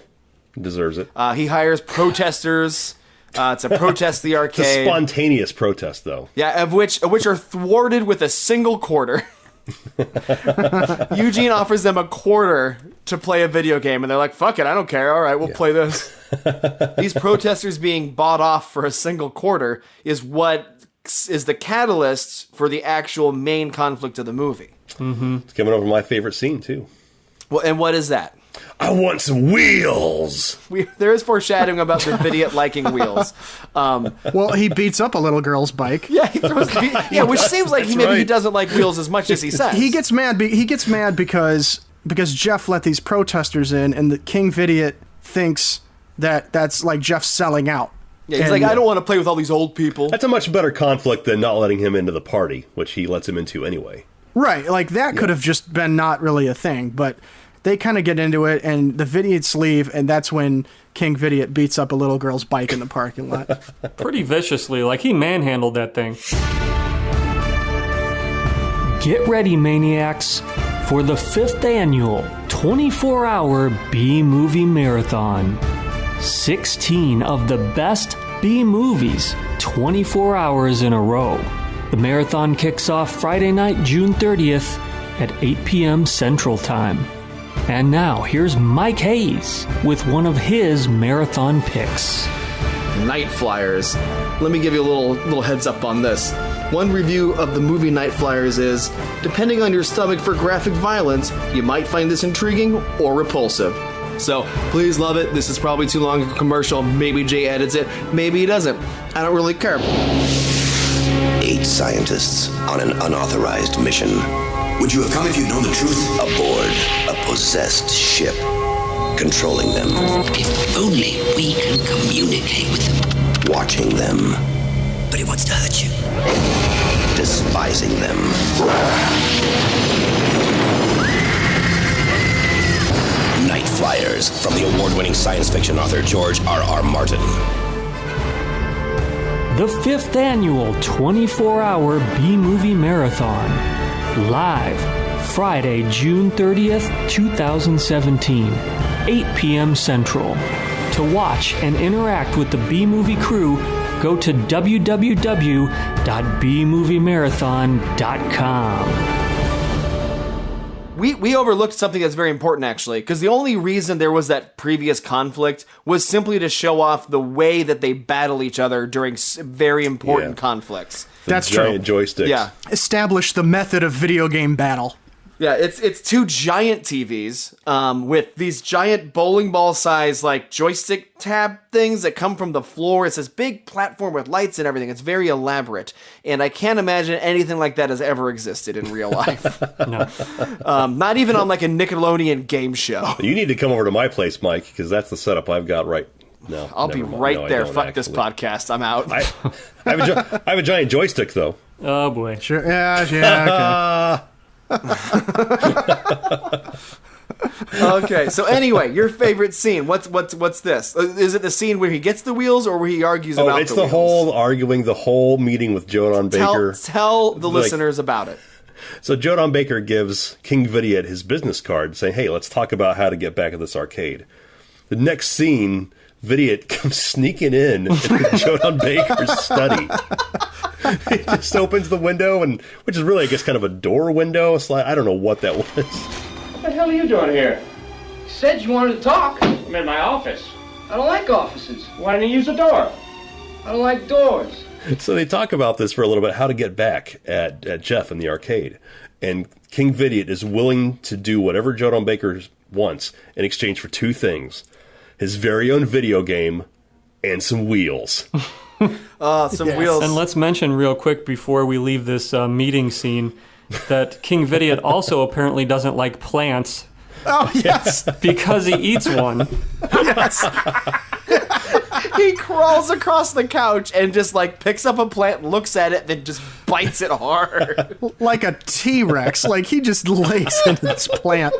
F: Deserves it.
E: He hires protesters to protest the arcade.
F: It's a spontaneous protest, though.
E: Yeah, of which are thwarted with a single quarter. Eugene offers them a quarter to play a video game, and they're like, fuck it, I don't care. All right, we'll play this. These protesters being bought off for a single quarter is what is the catalyst for the actual main conflict of the movie.
A: Mm-hmm.
F: It's coming over my favorite scene, too.
E: Well, and what is that?
F: I want some wheels.
E: There is foreshadowing about the Vidiot liking wheels.
B: Well, he beats up a little girl's bike.
E: Yeah, which seems like he doesn't like wheels as much as he says.
B: He gets mad. He gets mad because Jeff let these protesters in, and the King Vidiot thinks that's like Jeff selling out.
E: Yeah, he's like, I don't want to play with all these old people.
F: That's a much better conflict than not letting him into the party, which he lets him into anyway.
B: Right, like that could have just been not really a thing, but they kind of get into it, and the Vidiots leave, and that's when King Vidiot beats up a little girl's bike in the parking lot.
A: Pretty viciously, like he manhandled that thing. Get ready, Maniacs, for the 5th annual 24-hour B-Movie Marathon. 16 of the best B-movies, 24 hours in a row. The marathon kicks off Friday night, June 30th at 8 p.m. Central Time. And now, here's Mike Hayes with one of his marathon picks.
E: Night Flyers. Let me give you a little heads up on this. One review of the movie Night Flyers is, depending on your stomach for graphic violence, you might find this intriguing or repulsive. So, please love it. This is probably too long a commercial. Maybe Jay edits it. Maybe he doesn't. I don't really care.
N: 8 scientists on an unauthorized mission. Would you have come if you'd known the truth? Aboard a possessed ship, controlling them.
O: If only we can communicate with them.
N: Watching them.
O: But he wants to hurt you.
N: Despising them. Night Flyers, from the award-winning science fiction author George R.R. Martin.
A: The 5th annual 24-hour B-Movie Marathon. Live, Friday, June 30th, 2017, 8 p.m. Central. To watch and interact with the B-Movie crew, go to www.bmoviemarathon.com.
E: We overlooked something that's very important, actually, because the only reason there was that previous conflict was simply to show off the way that they battle each other during very important conflicts.
B: That's
F: giant
B: true.
F: Joysticks.
E: Yeah.
B: Establish the method of video game battle.
E: Yeah, it's 2 giant TVs with these giant bowling ball size like joystick tab things that come from the floor. It's this big platform with lights and everything. It's very elaborate, and I can't imagine anything like that has ever existed in real life.
A: No.
E: Not even on like a Nickelodeon game show.
F: You need to come over to my place, Mike, because that's the setup I've got right now.
E: I'll be right there. Fuck this podcast. I'm out.
F: I have a giant joystick, though.
A: Oh, boy.
B: Sure. Yeah, okay.
E: Okay, so anyway, your favorite scene. What's this? Is it the scene where he gets the wheels or where he argues about the wheels?
F: Oh, it's the whole arguing, the whole meeting with Jodan Baker.
E: Tell the listeners about it.
F: So Jodan Baker gives King Vidiot his business card saying, hey, let's talk about how to get back at this arcade. The next scene, Vidiot comes sneaking in Jodan Baker's study. He just opens the window, which is really, I guess, kind of a door window. I don't know what that was.
M: What the hell are you doing here?
K: You said you wanted to talk.
M: I'm in my office.
K: I don't like offices.
M: Why didn't you use the door?
K: I don't like doors.
F: So they talk about this for a little bit, how to get back at Jeff in the arcade. And King Vidiot is willing to do whatever Jodan Baker wants in exchange for two things. His very own video game and some wheels.
E: Some wheels.
A: And let's mention real quick before we leave this meeting scene that King Vidiot also apparently doesn't like plants.
B: Oh, yes.
A: Because he eats one.
B: Yes.
E: He crawls across the couch and just like picks up a plant, looks at it, then just bites it hard.
B: Like a T-Rex. Like he just lays into this plant.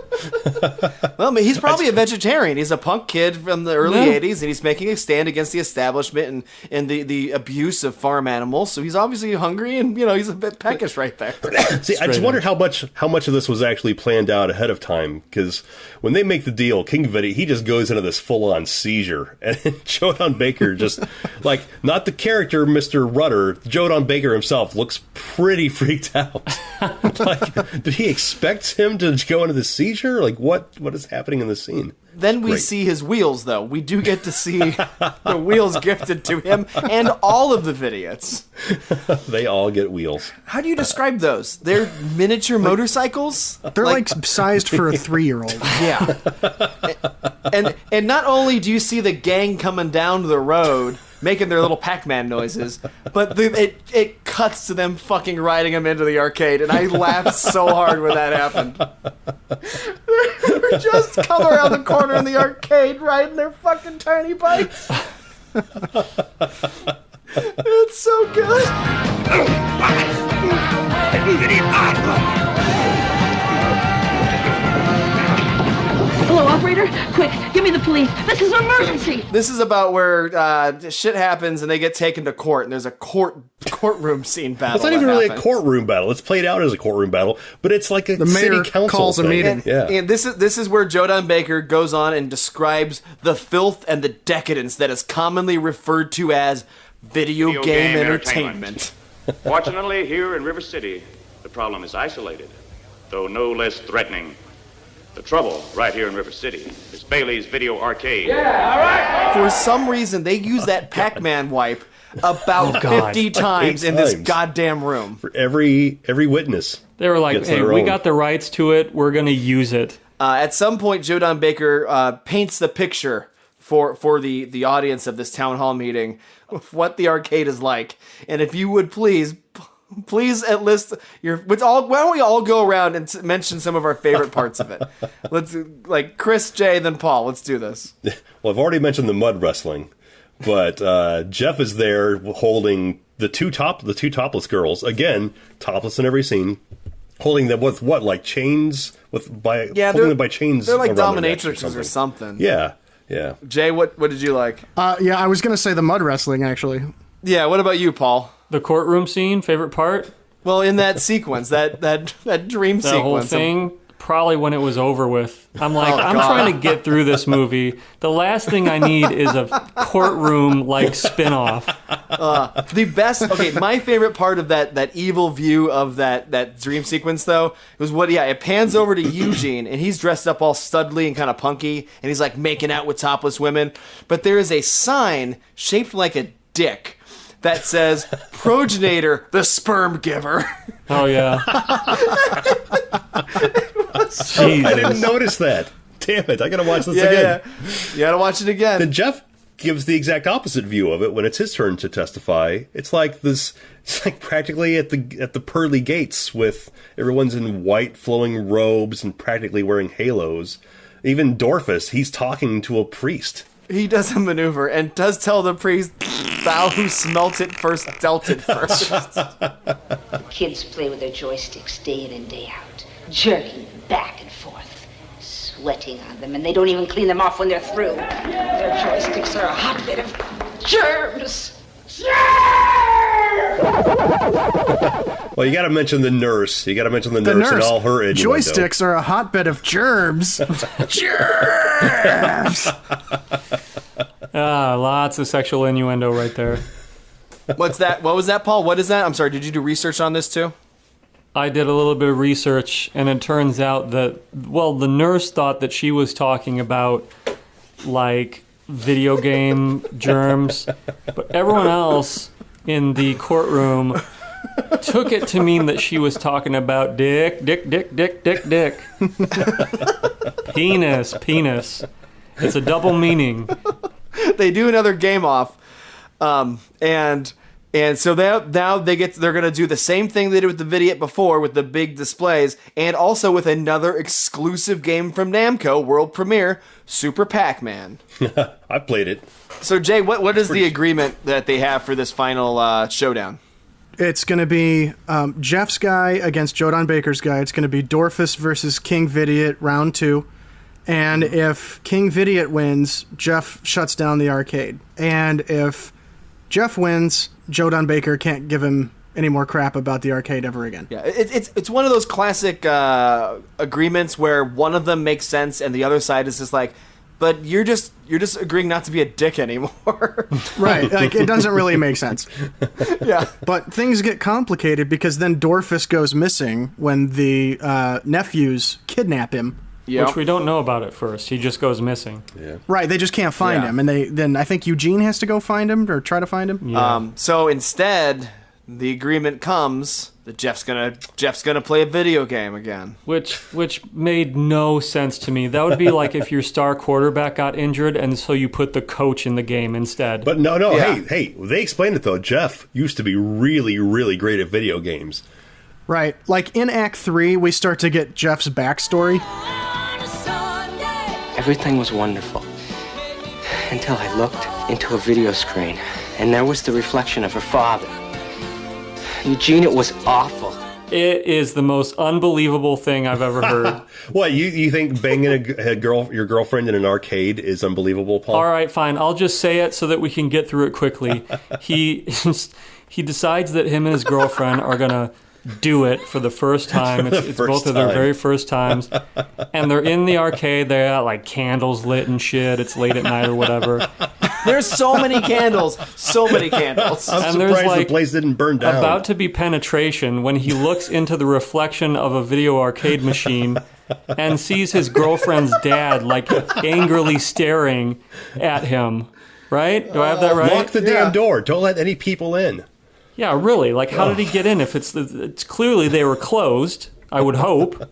E: Well, I mean, he's probably a vegetarian. He's a punk kid from the early 80s, and he's making a stand against the establishment and the abuse of farm animals. So he's obviously hungry, and he's a bit peckish right there.
F: See, I just wonder how much of this was actually planned out ahead of time, because when they make the deal, King Vidiot, he just goes into this full-on seizure, and Jodan Baker just, like, not the character Mr. Rudder, Jodan Baker himself looks pretty freaked out. Like, did he expect him to go into the seizure? Like, what is happening in the scene?
E: Then we see his wheels, though. We do get to see the wheels gifted to him and all of the Vidiots.
F: They all get wheels.
E: How do you describe those? They're miniature motorcycles?
B: They're like sized for a 3-year-old.
E: Yeah. And not only do you see the gang coming down the road making their little Pac-Man noises, but it cuts to them fucking riding them into the arcade, and I laughed so hard when that happened. They're just come around the corner in the arcade riding their fucking tiny bikes. It's so good.
I: Hello, operator. Quick, give me the police. This is an emergency.
E: This is about where shit happens and they get taken to court, and there's a courtroom scene battle.
F: It's not even really a courtroom battle. It's played out as a courtroom battle, but it's like the city council
B: calls a meeting.
E: And this is where Jodan Baker goes on and describes the filth and the decadence that is commonly referred to as video game entertainment.
P: Fortunately, here in River City, the problem is isolated, though no less threatening. The trouble right here in River City is Bailey's Video Arcade.
K: Yeah, all right.
E: For some reason, they use that Pac-Man wipe about 50 times in this goddamn room.
F: For every witness.
A: They were like, hey, we got the rights to it. We're going to use it.
E: At some point, Jodan Baker paints the picture for the audience of this town hall meeting of what the arcade is like. And if you would please enlist why don't we all go around and mention some of our favorite parts of it? Let's, like, Chris, Jay, then Paul. Let's do this.
F: Well, I've already mentioned the mud wrestling, but Jeff is there holding the two topless girls, again, topless in every scene, holding them with what, like chains? Holding them by chains.
E: They're like
F: dominatrixes
E: or something.
F: Yeah.
E: Jay, what did you like?
B: I was going to say the mud wrestling, actually.
E: Yeah, what about you, Paul?
A: The courtroom scene, favorite part?
E: Well, in that sequence, that dream sequence.
A: The whole thing, probably when it was over with. I'm like, I'm trying to get through this movie. The last thing I need is a courtroom-like spin-off.
E: The best, my favorite part of that evil view of that dream sequence, though, was it pans over to Eugene, and he's dressed up all studly and kind of punky, and he's like making out with topless women. But there is a sign shaped like a dick that says, Progenitor, the sperm giver.
A: Oh, yeah.
F: I didn't notice that. Damn it, I gotta watch this again.
E: Yeah. You gotta watch it again.
F: Then Jeff gives the exact opposite view of it when it's his turn to testify. It's like practically at the pearly gates with everyone's in white flowing robes and practically wearing halos. Even Dorfus, he's talking to a priest.
E: He does a maneuver and does tell the priest, thou who smelt it first, dealt it first.
L: Kids play with their joysticks day in and day out, jerking them back and forth. Sweet.
Q: sweating on them, and they don't even clean them off when they're through. Their joysticks are a hotbed of germs.
F: Well, you got to mention the nurse. You got to mention the nurse and all her innuendo.
B: Joysticks are a hotbed of germs. Germs.
A: Lots of sexual innuendo right there.
E: What's that? What was that, Paul? What is that? I'm sorry. Did you do research on this too?
A: I did a little bit of research, and it turns out that, well, the nurse thought that she was talking about, like, video game germs, but everyone else in the courtroom took it to mean that she was talking about dick. Penis. It's a double meaning.
E: They do another game off, and so they're gonna do the same thing they did with the video before with the big displays, and also with another exclusive game from Namco, world premiere, Super Pac-Man.
F: I played it.
E: So Jay, what is the agreement that they have for this final showdown?
B: It's going to be Jeff's guy against Jodan Baker's guy. It's going to be Dorfus versus King Vidiot, round 2. And if King Vidiot wins, Jeff shuts down the arcade. And if Jeff wins, Jodan Baker can't give him any more crap about the arcade ever again.
E: Yeah, it's one of those classic agreements where one of them makes sense and the other side is just like, but you're just agreeing not to be a dick anymore.
B: Right, like it doesn't really make sense.
E: Yeah.
B: But things get complicated because then Dorfus goes missing when the nephews kidnap him.
A: Yep. Which we don't know about at first. He just goes missing.
F: Yeah.
B: Right, they just can't find him, and then I think Eugene has to go find him or try to find him.
A: Yeah.
E: So instead, the agreement comes that Jeff's gonna play a video game again.
A: Which made no sense to me. That would be like if your star quarterback got injured and so you put the coach in the game instead.
F: But no, hey, they explained it though. Jeff used to be really, really great at video games.
B: Right, like in Act 3, we start to get Jeff's backstory.
D: Everything was wonderful until I looked into a video screen and there was the reflection of her father. Eugene, it was awful.
A: It is the most unbelievable thing I've ever heard.
F: What, you think banging your girlfriend in an arcade is unbelievable, Paul?
A: All right, fine. I'll just say it so that we can get through it quickly. He decides that him and his girlfriend are going to do it for the first time. It's both of their very first times. And they're in the arcade. They got like candles lit and shit. It's late at night or whatever.
E: There's so many candles. So many candles.
F: I'm
A: and
F: surprised
A: there's like
F: the place didn't burn down.
A: About to be penetration when he looks into the reflection of a video arcade machine and sees his girlfriend's dad like angrily staring at him. Right? Do I have that right?
F: Lock the damn door. Don't let any people in.
A: Yeah, really. Like, how did he get in? If it's clearly they were closed, I would hope.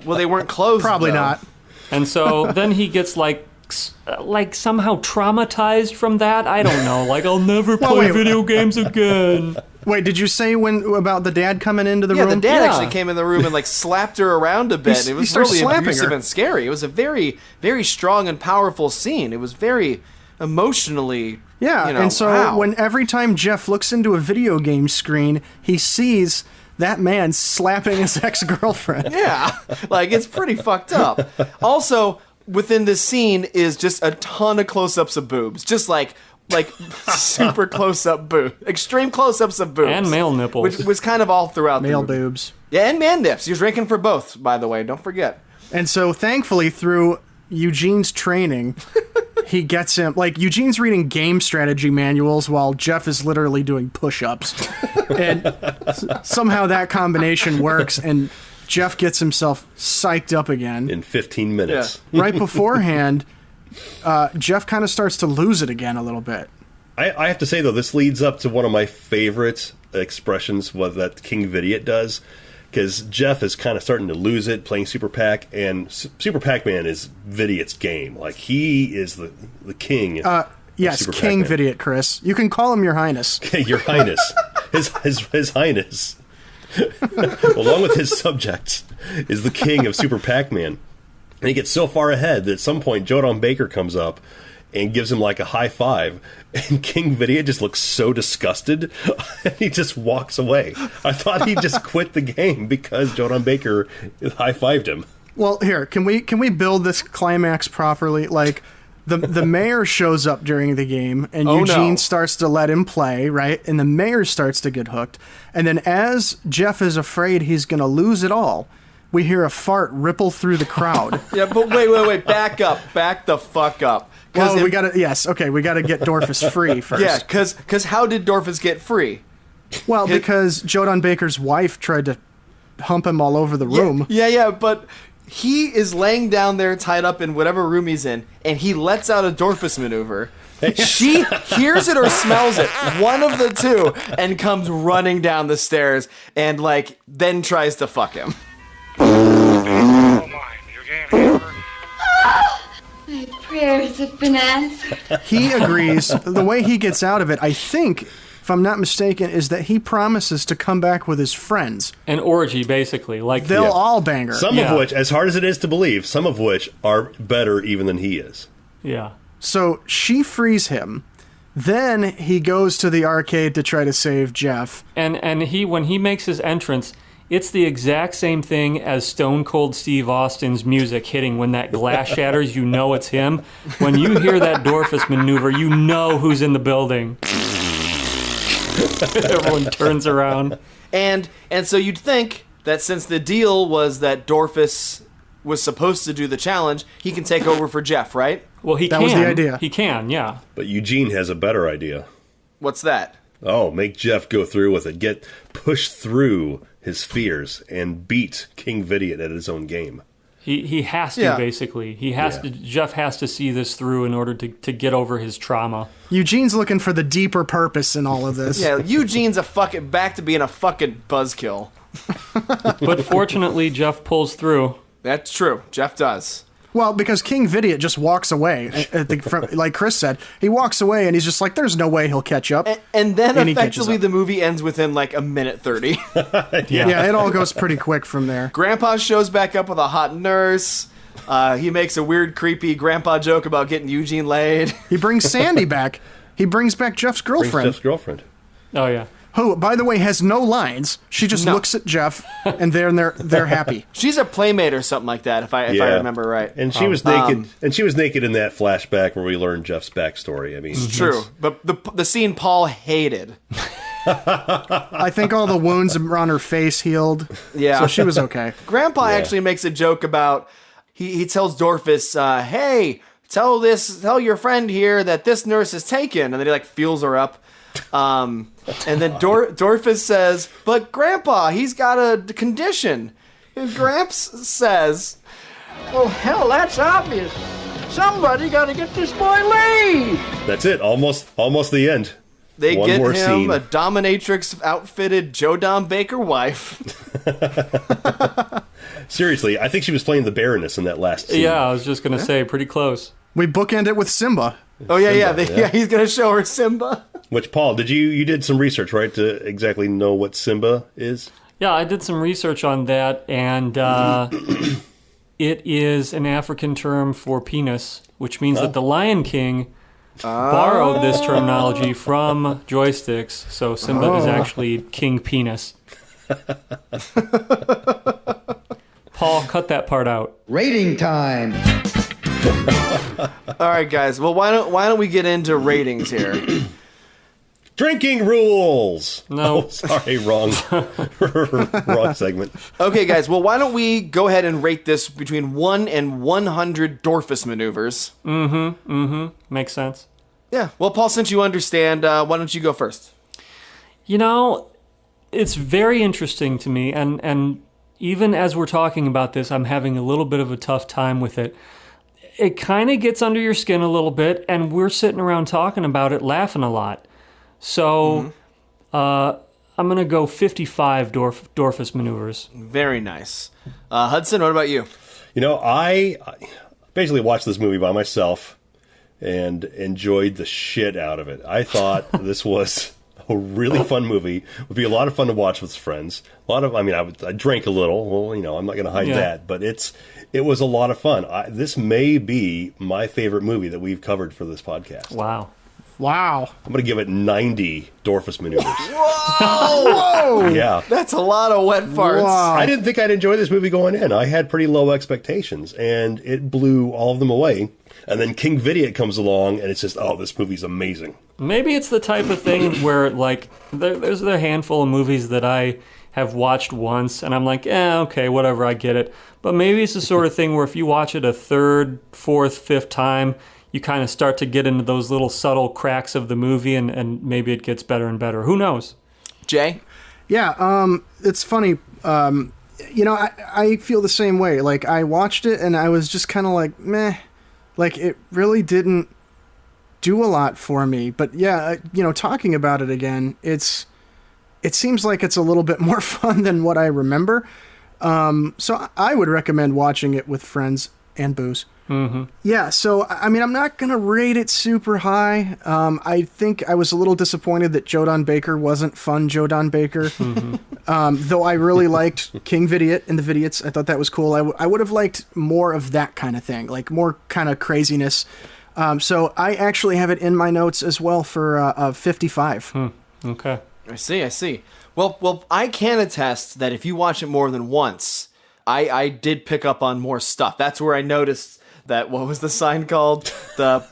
E: Well, they weren't closed.
B: Probably
E: though.
B: not.
A: And so then he gets like somehow traumatized from that. I don't know. Like, I'll never play video games again.
B: Wait, did you say about the dad coming into the room?
E: Yeah, the dad actually came in the room and like slapped her around a bit. It was really abusive and scary. It was a very, very strong and powerful scene. It was very emotionally.
B: Yeah, and so when every time Jeff looks into a video game screen, he sees that man slapping his ex-girlfriend.
E: Yeah, like it's pretty fucked up. Also, within this scene is just a ton of close-ups of boobs, just like super close-up boobs, extreme close-ups of boobs,
A: and male nipples,
E: which was kind of all throughout
B: male
E: the movie.
B: boobs.
E: Yeah, and man nips. He was ranking for both, by the way. Don't forget.
B: And so, thankfully, through Eugene's training, he gets him, like, Eugene's reading game strategy manuals while Jeff is literally doing push-ups. And somehow that combination works, and Jeff gets himself psyched up again.
F: In 15 minutes.
B: Yeah. Right beforehand, Jeff kind of starts to lose it again a little bit.
F: I have to say, though, this leads up to one of my favorite expressions that King Vidiot does. Because Jeff is kind of starting to lose it playing Super Pac, and Super Pac-Man is Vidiot's game. Like, he is the king.
B: Yes,
F: Super
B: King
F: Pac-Man.
B: Vidiot, Chris. You can call him Your Highness.
F: Your Highness. His Highness. Along with his subjects, is the king of Super Pac-Man. And he gets so far ahead that at some point Jodan Baker comes up and gives him like a high five, and King Vidiot just looks so disgusted, and he just walks away. I thought he just quit the game because Jodan Baker high-fived him.
B: Well, here, can we build this climax properly? Like, the mayor shows up during the game, and Eugene starts to let him play, right? And the mayor starts to get hooked. And then as Jeff is afraid he's going to lose it all, we hear a fart ripple through the crowd.
E: Yeah, but wait, back up. Back the fuck up.
B: Well, we got to get Dorfus free first.
E: Yeah, because how did Dorfus get free?
B: Well, because Joe Don Baker's wife tried to hump him all over the room.
E: Yeah, but he is laying down there tied up in whatever room he's in, and he lets out a Dorfus maneuver. She hears it or smells it, one of the two, and comes running down the stairs and, like, then tries to fuck him.
L: My prayers have been answered.
B: He agrees. The way he gets out of it, I think, if I'm not mistaken, is that he promises to come back with his friends.
A: An orgy, basically. Like
B: they'll all bang her.
F: Some of which, as hard as it is to believe, some of which are better even than he is.
A: Yeah.
B: So she frees him. Then he goes to the arcade to try to save Jeff.
A: And when he makes his entrance, it's the exact same thing as Stone Cold Steve Austin's music hitting when that glass shatters. You know it's him. When you hear that Dorfus maneuver, you know who's in the building. Everyone turns around.
E: And so you'd think that since the deal was that Dorfus was supposed to do the challenge, he can take over for Jeff, right?
A: Well, that was the idea. He can, yeah.
F: But Eugene has a better idea.
E: What's that?
F: Oh, make Jeff go through with it. Get pushed through his fears and beat King Vidiot at his own game.
A: He has to, basically. He has to. Jeff has to see this through in order to get over his trauma.
B: Eugene's looking for the deeper purpose in all of this.
E: Yeah, Eugene's back to being a fucking buzzkill.
A: But fortunately, Jeff pulls through.
E: That's true. Jeff does.
B: Well, because King Vidiot just walks away. Like Chris said, he walks away and he's just like, there's no way he'll catch up.
E: And then effectively the movie ends within like a minute 30.
B: Yeah, it all goes pretty quick from there.
E: Grandpa shows back up with a hot nurse. He makes a weird, creepy grandpa joke about getting Eugene laid.
B: He brings Sandy back. He brings back Jeff's girlfriend.
A: Oh, yeah.
B: Who, by the way, has no lines. She just looks at Jeff, and they're happy.
E: She's a playmate or something like that, if I remember right.
F: And she was naked. And she was naked in that flashback where we learned Jeff's backstory. I mean,
E: it's true. But the scene Paul hated.
B: I think all the wounds on her face healed.
E: Yeah,
B: so she was okay.
E: Grandpa actually makes a joke about. He tells Dorfus, "Hey, tell your friend here that this nurse is taken," and then he like feels her up. And then Dorfus says, "But Grandpa, he's got a condition." And Gramps says,
K: "Well, hell, that's obvious. Somebody got to get this boy laid."
F: That's it. Almost the end.
E: They
F: One
E: get
F: more
E: him
F: scene.
E: a dominatrix outfitted Joe Don Baker wife.
F: Seriously, I think she was playing the Baroness in that last scene.
A: Yeah, I was just going to say, pretty close.
B: We bookend it with Simba.
E: Oh, yeah. He's going to show her Simba.
F: Which, Paul, you did some research, right, to exactly know what Simba is?
A: Yeah, I did some research on that, and it is an African term for penis, which means that the Lion King borrowed this terminology from Joysticks, so Simba is actually King Penis. Paul, cut that part out.
G: Rating time.
E: All right, guys. Well, why don't we get into ratings here?
F: Drinking rules.
A: No,
F: sorry, wrong segment.
E: Okay, guys. Well, why don't we go ahead and rate this between 1 and 100 Dorfus maneuvers?
A: Makes sense.
E: Yeah. Well, Paul, since you understand, why don't you go first?
A: You know, it's very interesting to me, and even as we're talking about this, I'm having a little bit of a tough time with it. It kind of gets under your skin a little bit, and we're sitting around talking about it, laughing a lot. So I'm going to go 55 Dorfus maneuvers.
E: Very nice. Hudson, what about you?
F: You know, I basically watched this movie by myself and enjoyed the shit out of it. I thought this was a really fun movie. It would be a lot of fun to watch with friends. I drank a little. Well, you know, I'm not going to hide that, but it was a lot of fun. This may be my favorite movie that we've covered for this podcast.
A: Wow.
B: Wow.
F: I'm going to give it 90 Dorfus Maneuvers.
E: Whoa!
F: Yeah.
E: That's a lot of wet farts.
B: Wow.
F: I didn't think I'd enjoy this movie going in. I had pretty low expectations, and it blew all of them away. And then King Vidiot comes along, and it's just, oh, this movie's amazing.
A: Maybe it's the type of thing where, like, there's a handful of movies that I have watched once, and I'm like, okay, whatever, I get it. But maybe it's the sort of thing where if you watch it a third, fourth, fifth time, you kind of start to get into those little subtle cracks of the movie, and maybe it gets better and better. Who knows?
E: Jay?
B: Yeah, it's funny. I feel the same way. Like, I watched it, and I was just kind of like, meh. Like, it really didn't do a lot for me. But yeah, talking about it again, it seems like it's a little bit more fun than what I remember. So I would recommend watching it with friends and booze.
A: Mm-hmm.
B: Yeah, so, I mean, I'm not going to rate it super high. I think I was a little disappointed that Jodan Baker wasn't fun Jodan Baker.
A: Mm-hmm.
B: Though I really liked King Vidiot and the Vidiots. I thought that was cool. I would have liked more of that kind of thing, like more kind of craziness. So I actually have it in my notes as well for 55.
A: Okay.
E: I see. Well, I can attest that if you watch it more than once, I did pick up on more stuff. That's where I noticed that, what was the sign called? The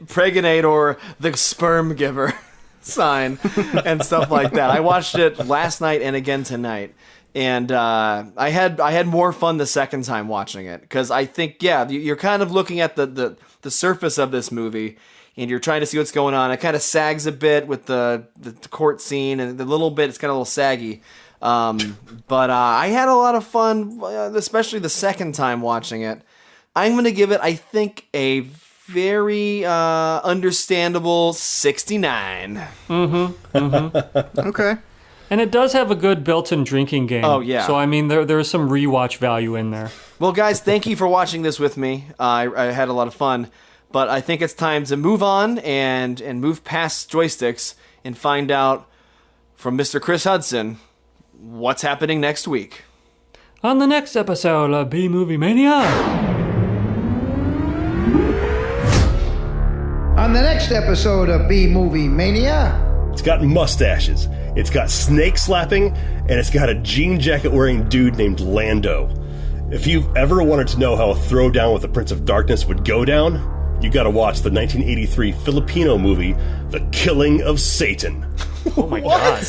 E: pregnate or the sperm giver sign and stuff like that. I watched it last night and again tonight. And I had more fun the second time watching it. Because I think, you're kind of looking at the surface of this movie, and you're trying to see what's going on. It kind of sags a bit with the court scene, and the little bit, it's kind of a little saggy. But I had a lot of fun, especially the second time watching it. I'm going to give it, I think, a very understandable 69.
B: Okay.
A: And it does have a good built-in drinking game.
E: Oh, yeah.
A: So, I mean, there's some rewatch value in there.
E: Well, guys, thank you for watching this with me. I had a lot of fun. But I think it's time to move on and move past Joysticks and find out from Mr. Chris Hutson what's happening next week.
A: On the next episode of B-Movie Mania.
G: On the next episode of B-Movie Mania,
F: It's got mustaches, it's got snake slapping, and it's got a jean jacket wearing dude named Lando. If you've ever wanted to know how a throwdown with the Prince of Darkness would go down, you gotta watch the 1983 Filipino movie, The Killing of Satan.
A: Oh my God.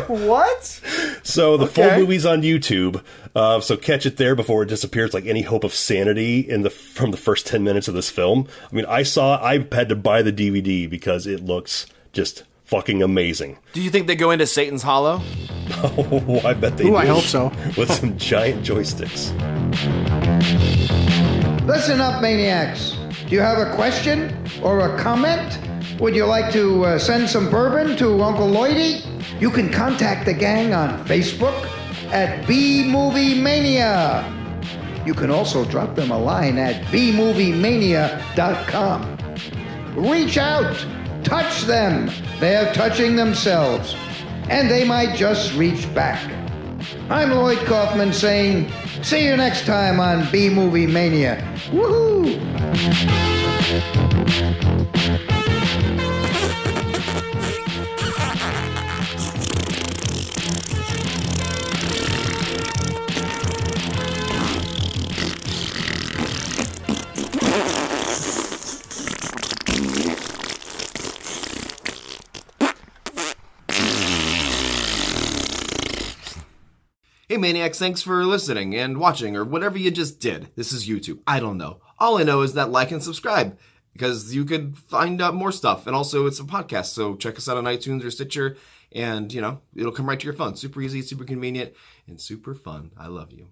E: What?
F: So the full movie's on YouTube, so catch it there before it disappears like any hope of sanity from the first 10 minutes of this film. I mean, I had to buy the DVD because it looks just fucking amazing.
E: Do you think they go into Satan's Hollow?
F: Oh, I bet they do.
B: I hope so.
F: With some giant joysticks.
G: listen up, Maniacs. Do you have a question or a comment? Would you like to send some bourbon to Uncle Lloydie? You can contact the gang on Facebook at B-Movie Mania. You can also drop them a line at bmoviemania.com. Reach out. Touch them. They're touching themselves. And they might just reach back. I'm Lloyd Kaufman saying, see you next time on B-Movie Mania. Woohoo!
E: Hey Maniacs, thanks for listening and watching or whatever you just did. This is YouTube. I don't know. All I know is that like and subscribe because you could find out more stuff. And also it's a podcast, so check us out on iTunes or Stitcher and, it'll come right to your phone. Super easy, super convenient, and super fun. I love you.